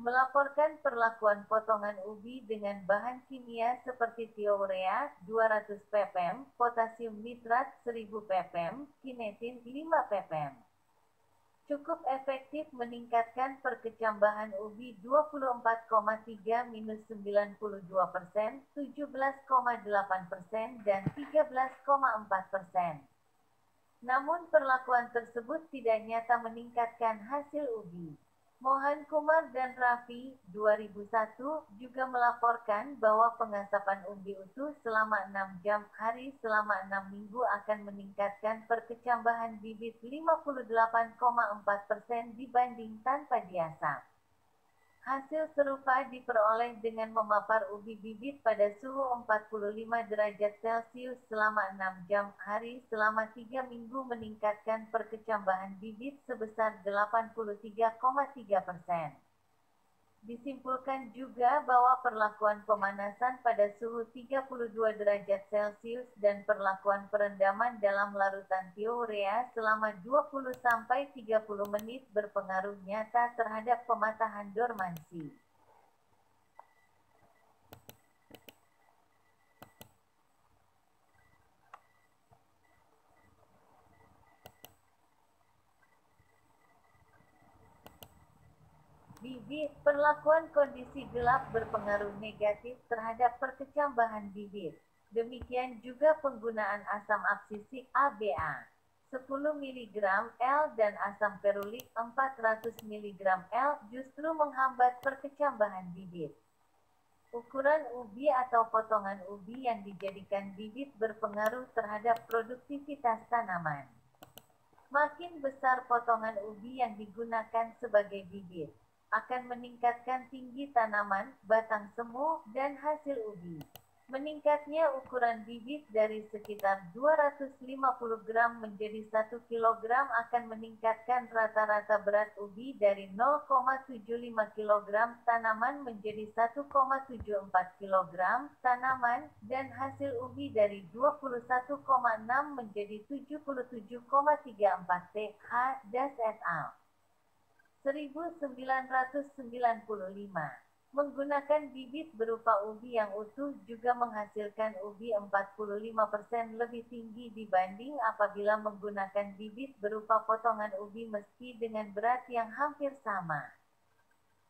Speaker 2: melaporkan perlakuan potongan ubi dengan bahan kimia seperti thiourea 200 ppm, potasium nitrat 1000 ppm, kinetin 5 ppm. Cukup efektif meningkatkan perkecambahan ubi 24,3-92%, 17,8%, dan 13,4%. Namun perlakuan tersebut tidak nyata meningkatkan hasil ubi. Mohan Kumar dan Raffi, 2001, juga melaporkan bahwa pengasapan ubi utuh selama 6 jam hari selama 6 minggu akan meningkatkan perkecambahan bibit 58,4% dibanding tanpa diasap. Hasil serupa diperoleh dengan memapar ubi bibit pada suhu 45 derajat Celcius selama 6 jam hari selama 3 minggu meningkatkan perkecambahan bibit sebesar 83,3%. Disimpulkan juga bahwa perlakuan pemanasan pada suhu 32 derajat Celcius dan perlakuan perendaman dalam larutan thiourea selama 20-30 menit berpengaruh nyata terhadap pematahan dormansi. Bibit, perlakuan kondisi gelap berpengaruh negatif terhadap perkecambahan bibit. Demikian juga penggunaan asam absisik ABA 10 mg L dan asam ferulik 400 mg L justru menghambat perkecambahan bibit. Ukuran ubi atau potongan ubi yang dijadikan bibit berpengaruh terhadap produktivitas tanaman. Makin besar potongan ubi yang digunakan sebagai bibit, akan meningkatkan tinggi tanaman, batang semu, dan hasil ubi. Meningkatnya ukuran bibit dari sekitar 250 gram menjadi 1 kilogram akan meningkatkan rata-rata berat ubi dari 0,75 kilogram tanaman menjadi 1,74 kilogram tanaman, dan hasil ubi dari 21,6 menjadi 77,34 TH. Das et al. 1995. Menggunakan bibit berupa ubi yang utuh juga menghasilkan ubi 45% lebih tinggi dibanding apabila menggunakan bibit berupa potongan ubi meski dengan berat yang hampir sama.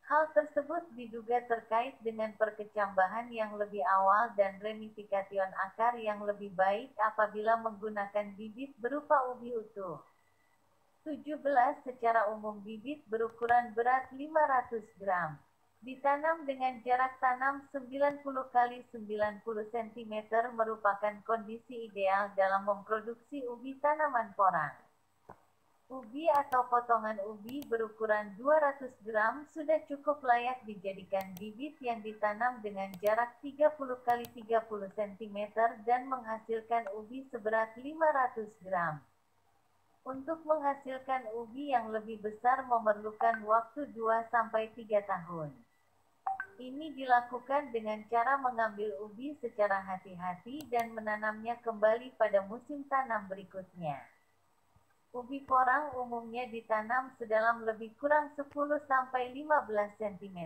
Speaker 2: Hal tersebut diduga terkait dengan perkecambahan yang lebih awal dan ramifikation akar yang lebih baik apabila menggunakan bibit berupa ubi utuh. 17. Secara umum bibit berukuran berat 500 gram. Ditanam dengan jarak tanam 90 x 90 cm merupakan kondisi ideal dalam memproduksi ubi tanaman porang. Ubi atau potongan ubi berukuran 200 gram sudah cukup layak dijadikan bibit yang ditanam dengan jarak 30 x 30 cm dan menghasilkan ubi seberat 500 gram. Untuk menghasilkan ubi yang lebih besar memerlukan waktu 2-3 tahun. Ini dilakukan dengan cara mengambil ubi secara hati-hati dan menanamnya kembali pada musim tanam berikutnya. Ubi porang umumnya ditanam sedalam lebih kurang 10-15 cm.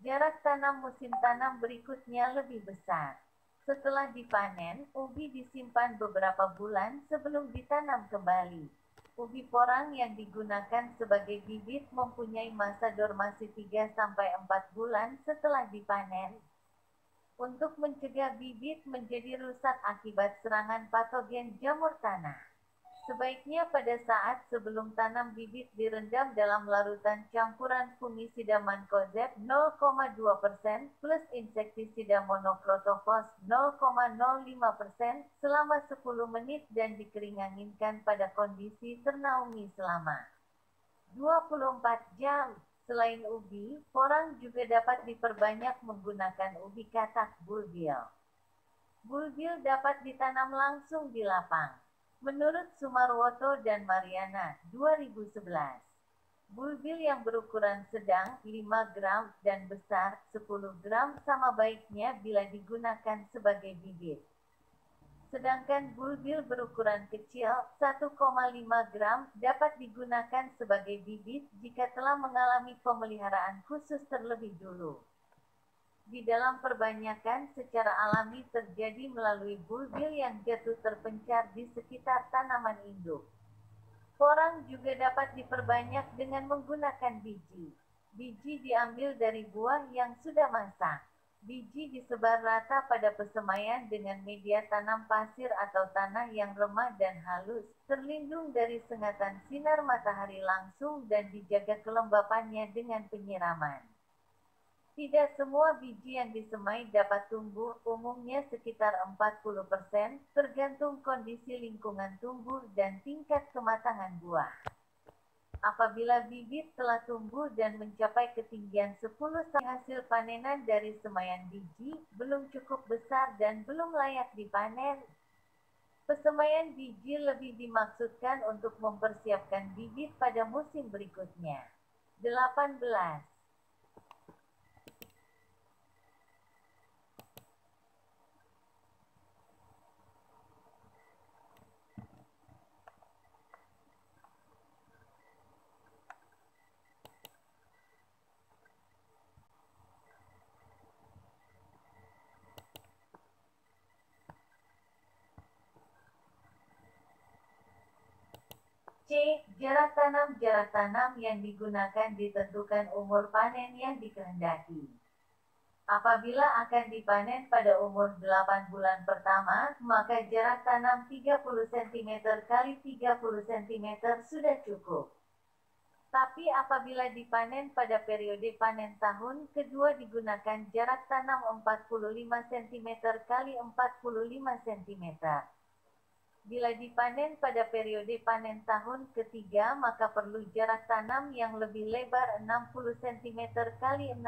Speaker 2: Jarak tanam musim tanam berikutnya lebih besar. Setelah dipanen, ubi disimpan beberapa bulan sebelum ditanam kembali. Ubi porang yang digunakan sebagai bibit mempunyai masa dormasi 3-4 bulan setelah dipanen. Untuk mencegah bibit menjadi rusak akibat serangan patogen jamur tanah, sebaiknya pada saat sebelum tanam bibit direndam dalam larutan campuran fungisida Mancozeb 0,2% plus insektisida monokrotofos 0,05% selama 10 menit dan dikeringankan pada kondisi ternaungi selama 24 jam. Selain ubi, porang juga dapat diperbanyak menggunakan ubi katak bulbil. Bulbil dapat ditanam langsung di lapang. Menurut Sumarwoto dan Mariana, 2011, bulbil yang berukuran sedang 5 gram dan besar 10 gram sama baiknya bila digunakan sebagai bibit. Sedangkan bulbil berukuran kecil 1,5 gram dapat digunakan sebagai bibit jika telah mengalami pemeliharaan khusus terlebih dulu. Di dalam perbanyakan secara alami terjadi melalui bulbil yang jatuh terpencar di sekitar tanaman induk. Porang juga dapat diperbanyak dengan menggunakan biji. Biji diambil dari buah yang sudah masak. Biji disebar rata pada pesemaian dengan media tanam pasir atau tanah yang remah dan halus, terlindung dari sengatan sinar matahari langsung dan dijaga kelembapannya dengan penyiraman. Tidak semua biji yang disemai dapat tumbuh, umumnya sekitar 40%, tergantung kondisi lingkungan tumbuh dan tingkat kematangan buah. Apabila bibit telah tumbuh dan mencapai ketinggian 10 cm, hasil panenan dari semaian biji belum cukup besar dan belum layak dipanen. Pesemaian biji lebih dimaksudkan untuk mempersiapkan bibit pada musim berikutnya. 18. C. Jarak tanam. Jarak tanam yang digunakan ditentukan umur panen yang dikehendaki. Apabila akan dipanen pada umur 8 bulan pertama, maka jarak tanam 30 cm x 30 cm sudah cukup. Tapi apabila dipanen pada periode panen tahun kedua digunakan jarak tanam 45 cm x 45 cm. Bila dipanen pada periode panen tahun ketiga maka perlu jarak tanam yang lebih lebar 60 cm x 60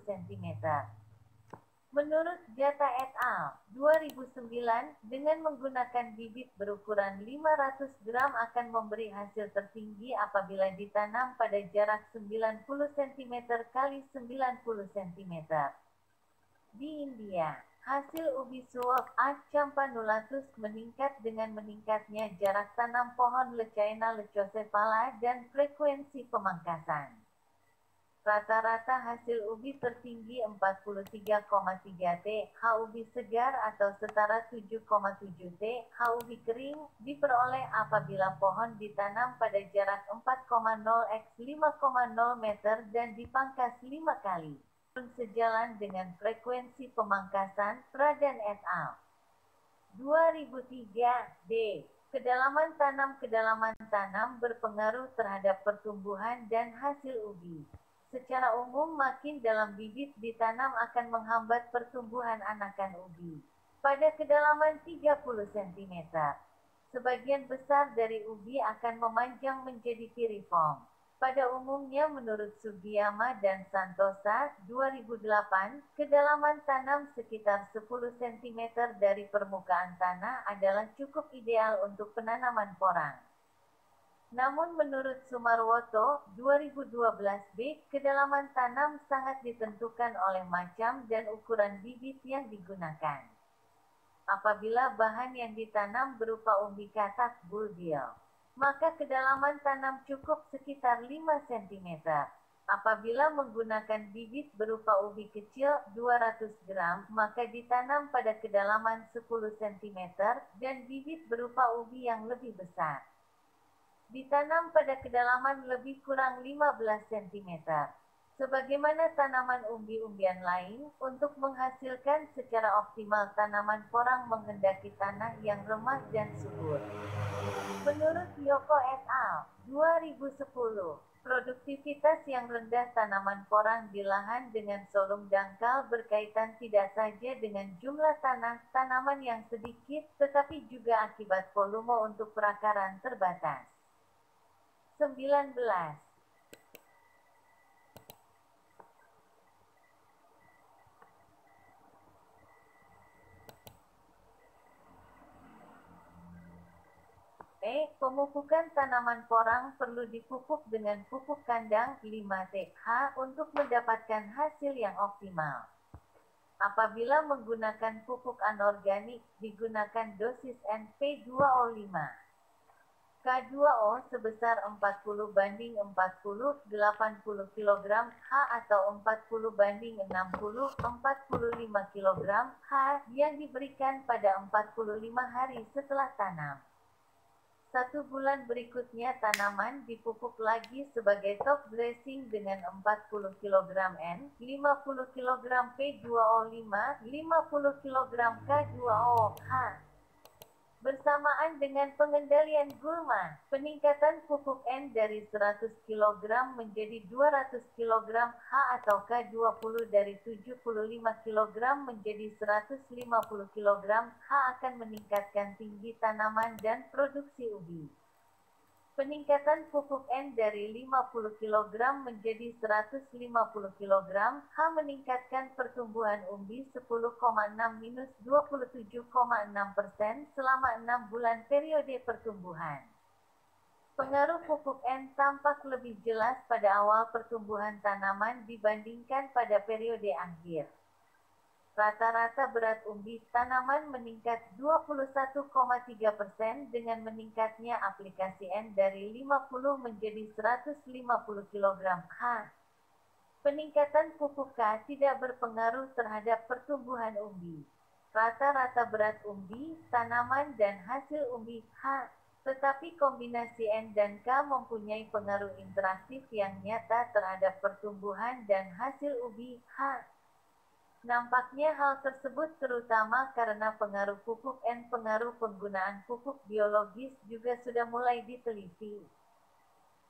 Speaker 2: cm. Menurut Gata et al. 2009, dengan menggunakan bibit berukuran 500 gram akan memberi hasil tertinggi apabila ditanam pada jarak 90 cm kali 90 cm. Di India, hasil ubi suap A. campanulatus meningkat dengan meningkatnya jarak tanam pohon Lecaena lecocephala dan frekuensi pemangkasan. Rata-rata hasil ubi tertinggi 43,3 T/h ubi segar atau setara 7,7 T/h ubi kering diperoleh apabila pohon ditanam pada jarak 4,0 x 5,0 meter dan dipangkas 5 kali. Sejalan dengan frekuensi pemangkasan, Pradhan et al. 2003, D. Kedalaman tanam berpengaruh terhadap pertumbuhan dan hasil ubi. Secara umum makin dalam bibit ditanam akan menghambat pertumbuhan anakan ubi. Pada kedalaman 30 cm, sebagian besar dari ubi akan memanjang menjadi piriform. Pada umumnya menurut Sugiyama dan Santosa, 2008, kedalaman tanam sekitar 10 cm dari permukaan tanah adalah cukup ideal untuk penanaman porang. Namun menurut Sumarwoto, 2012b, kedalaman tanam sangat ditentukan oleh macam dan ukuran bibit yang digunakan. Apabila bahan yang ditanam berupa umbi katak bulbil, maka kedalaman tanam cukup sekitar 5 cm. Apabila menggunakan bibit berupa ubi kecil 200 gram, maka ditanam pada kedalaman 10 cm dan bibit berupa ubi yang lebih besar ditanam pada kedalaman lebih kurang 15 cm. Sebagaimana tanaman umbi-umbian lain, untuk menghasilkan secara optimal tanaman porang menghendaki tanah yang remah dan subur. Menurut Yoko et al. 2010, produktivitas yang rendah tanaman porang di lahan dengan sulung dangkal berkaitan tidak saja dengan jumlah tanaman yang sedikit, tetapi juga akibat volume untuk perakaran terbatas. 19. Pemupukan tanaman porang perlu dipupuk dengan pupuk kandang 5 T/h untuk mendapatkan hasil yang optimal. Apabila menggunakan pupuk anorganik, digunakan dosis NP2O5. K2O sebesar 40/40 80 kg H atau 40/60 45 kg H yang diberikan pada 45 hari setelah tanam. 1 bulan berikutnya tanaman dipupuk lagi sebagai top dressing dengan 40 kg N, 50 kg P2O5, 50 kg K2O H. Bersamaan dengan pengendalian gulma, peningkatan pupuk N dari 100 kg menjadi 200 kg H atau K20 dari 75 kg menjadi 150 kg H akan meningkatkan tinggi tanaman dan produksi ubi. Peningkatan pupuk N dari 50 kg menjadi 150 kg H meningkatkan pertumbuhan umbi 10,6-27,6% selama 6 bulan periode pertumbuhan. Pengaruh pupuk N tampak lebih jelas pada awal pertumbuhan tanaman dibandingkan pada periode akhir. Rata-rata berat umbi tanaman meningkat 21,3% dengan meningkatnya aplikasi N dari 50 menjadi 150 kg H. Peningkatan pupuk K tidak berpengaruh terhadap pertumbuhan umbi. Rata-rata berat umbi, tanaman dan hasil umbi H. Tetapi kombinasi N dan K mempunyai pengaruh interaktif yang nyata terhadap pertumbuhan dan hasil ubi H. Nampaknya hal tersebut terutama karena pengaruh pupuk N. Pengaruh penggunaan pupuk biologis juga sudah mulai diteliti.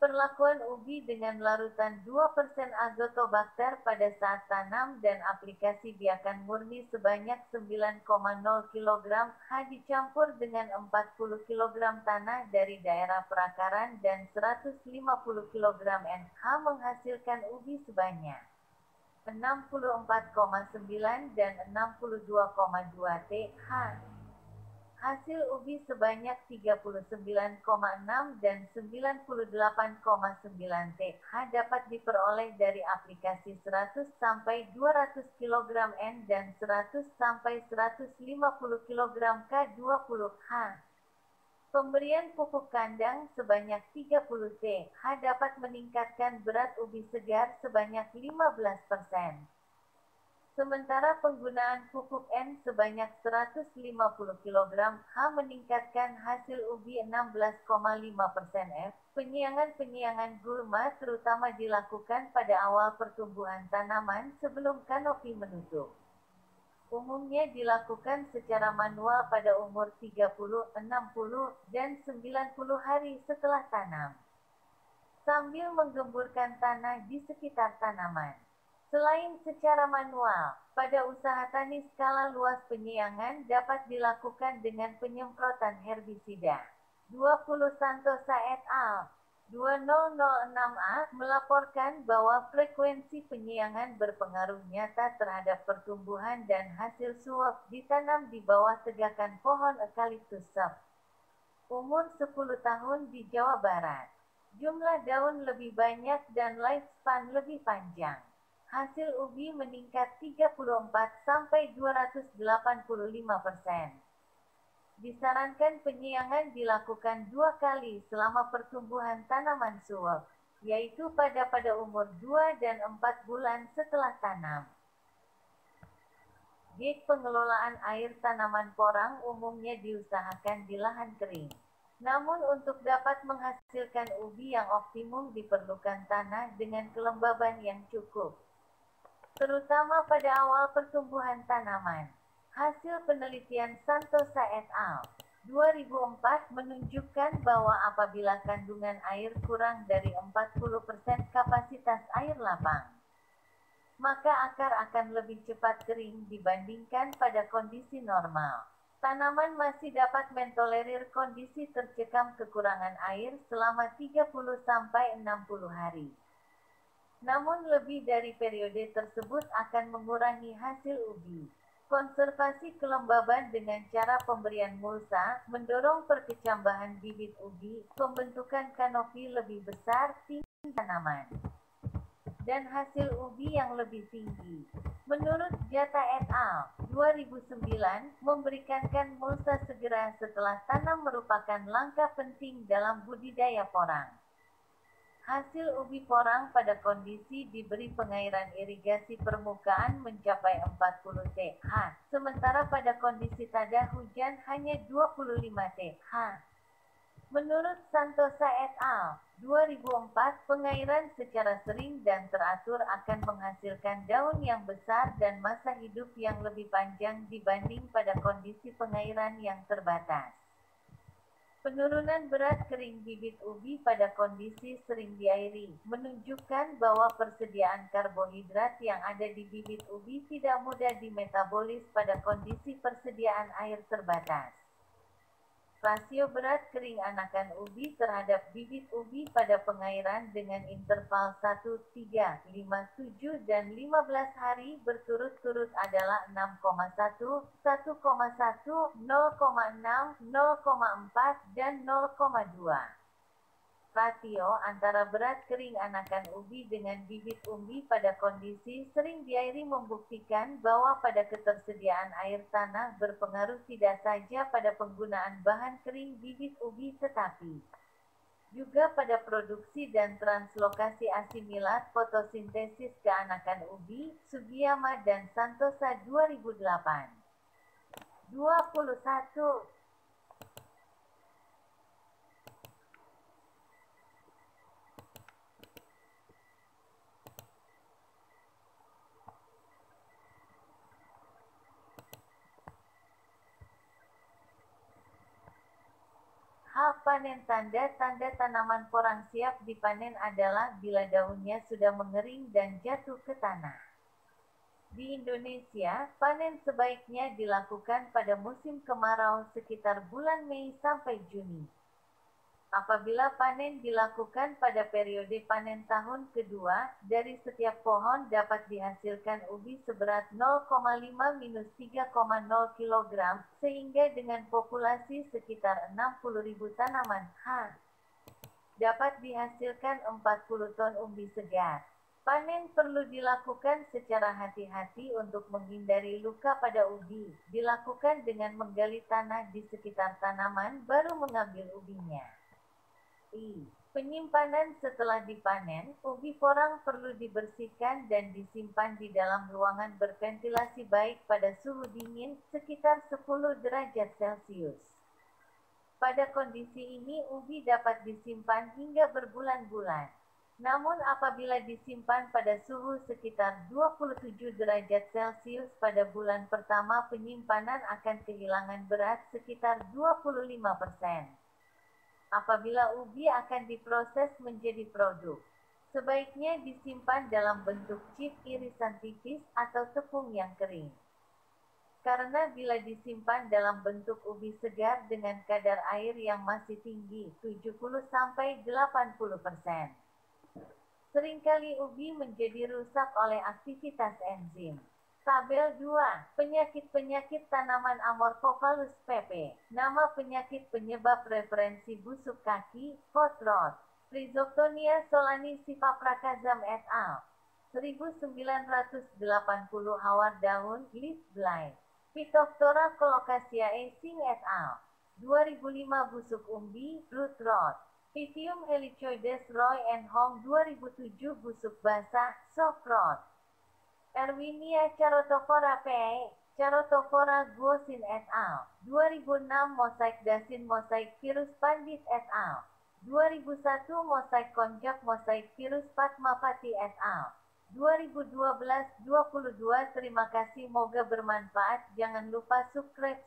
Speaker 2: Perlakuan ubi dengan larutan 2% azotobakter pada saat tanam dan aplikasi biakan murni sebanyak 9,0 kg H dicampur dengan 40 kg tanah dari daerah perakaran dan 150 kg NH menghasilkan ubi sebanyak 64,9 dan 62,2 TH. Hasil ubi sebanyak 39,6 dan 98,9 TH dapat diperoleh dari aplikasi 100 sampai 200 kg N dan 100 sampai 150 kg K20H. Pemberian pupuk kandang sebanyak 30 TH dapat meningkatkan berat ubi segar sebanyak 15%. Sementara penggunaan pupuk N sebanyak 150 kg H meningkatkan hasil ubi 16,5%. Penyiangan gulma terutama dilakukan pada awal pertumbuhan tanaman sebelum kanopi menutup. Umumnya dilakukan secara manual pada umur 30, 60, dan 90 hari setelah tanam, sambil menggemburkan tanah di sekitar tanaman. Selain secara manual, pada usaha tani skala luas penyiangan dapat dilakukan dengan penyemprotan herbisida. 20 Santosa et al. 2006A melaporkan bahwa frekuensi penyiangan berpengaruh nyata terhadap pertumbuhan dan hasil suap ditanam di bawah tegakan pohon eukaliptus sap. Umur 10 tahun di Jawa Barat. Jumlah daun lebih banyak dan lifespan lebih panjang. Hasil ubi meningkat 34-285%. Disarankan penyiangan dilakukan 2 kali selama pertumbuhan tanaman suap, yaitu pada umur 2 dan 4 bulan setelah tanam. Gig pengelolaan air tanaman porang umumnya diusahakan di lahan kering. Namun untuk dapat menghasilkan ubi yang optimum diperlukan tanah dengan kelembaban yang cukup, terutama pada awal pertumbuhan tanaman. Hasil penelitian Santosa et al. 2004 menunjukkan bahwa apabila kandungan air kurang dari 40% kapasitas air lapang, maka akar akan lebih cepat kering dibandingkan pada kondisi normal. Tanaman masih dapat mentolerir kondisi tercekam kekurangan air selama 30-60 hari. Namun lebih dari periode tersebut akan mengurangi hasil ubi. Konservasi kelembaban dengan cara pemberian mulsa, mendorong perkecambahan bibit ubi, pembentukan kanopi lebih besar, tinggi tanaman, dan hasil ubi yang lebih tinggi. Menurut Jata et al. 2009, memberikan mulsa segera setelah tanam merupakan langkah penting dalam budidaya porang. Hasil ubi porang pada kondisi diberi pengairan irigasi permukaan mencapai 40 TH, sementara pada kondisi tada hujan hanya 25 TH. Menurut Santosa et al. 2004, pengairan secara sering dan teratur akan menghasilkan daun yang besar dan masa hidup yang lebih panjang dibanding pada kondisi pengairan yang terbatas. Penurunan berat kering bibit ubi pada kondisi sering diairi menunjukkan bahwa persediaan karbohidrat yang ada di bibit ubi tidak mudah dimetabolis pada kondisi persediaan air terbatas. Rasio berat kering anakan ubi terhadap bibit ubi pada pengairan dengan interval 1, 3, 5, 7, dan 15 hari berturut-turut adalah 6,1, 1,1, 0,6, 0,4, dan 0,2. Rasio antara berat kering anakan ubi dengan bibit ubi pada kondisi sering diairi membuktikan bahwa pada ketersediaan air tanah berpengaruh tidak saja pada penggunaan bahan kering bibit ubi tetapi juga pada produksi dan translokasi asimilat fotosintesis keanakan ubi. Sugiyama dan Santosa 2008. 21. Panen. Tanda-tanda tanaman porang siap dipanen adalah bila daunnya sudah mengering dan jatuh ke tanah. Di Indonesia, panen sebaiknya dilakukan pada musim kemarau sekitar bulan Mei sampai Juni. Apabila panen dilakukan pada periode panen tahun kedua, dari setiap pohon dapat dihasilkan ubi seberat 0,5-3,0 kg, sehingga dengan populasi sekitar 60.000 tanaman dapat dihasilkan 40 ton ubi segar. Panen perlu dilakukan secara hati-hati untuk menghindari luka pada ubi. Dilakukan dengan menggali tanah di sekitar tanaman baru mengambil ubinya. Penyimpanan setelah dipanen, ubi porang perlu dibersihkan dan disimpan di dalam ruangan berventilasi baik pada suhu dingin sekitar 10 derajat Celcius. Pada kondisi ini ubi dapat disimpan hingga berbulan-bulan. Namun apabila disimpan pada suhu sekitar 27 derajat Celcius pada bulan pertama, penyimpanan akan kehilangan berat sekitar 25%. Apabila ubi akan diproses menjadi produk, sebaiknya disimpan dalam bentuk chip irisan tipis atau tepung yang kering. Karena bila disimpan dalam bentuk ubi segar dengan kadar air yang masih tinggi, 70-80%, seringkali ubi menjadi rusak oleh aktivitas enzim. Tabel 2. Penyakit-penyakit tanaman Amorphophallus pp. Nama penyakit penyebab referensi busuk kaki, hot rot. Rhizoctonia solani Sipaprakazam et al. 1980 hawar daun, leaf blight. Phytophthora colocaceae Singh et al. 2005 busuk umbi, root rot. Pythium helicoides Roy and Hong 2007 busuk basah, soft rot. Erwinia Charotophora p. Charotophora Guosin et al. 2006 Mosaic Dasin Mosaic Virus Pandit et al. 2001 Mosaic Konjak Mosaic Virus Padmapati et al. 2012-22. Terima kasih, moga bermanfaat. Jangan lupa subscribe.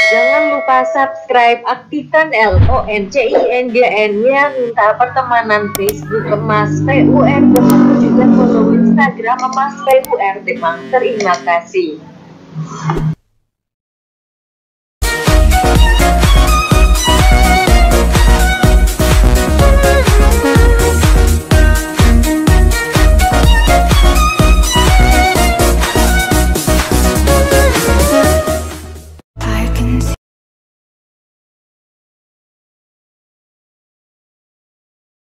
Speaker 1: Jangan lupa subscribe, aktifkan loncengnya, minta pertemanan Facebook Emas PUR Demang, juga follow Instagram Emas PUR Demang. Terima kasih.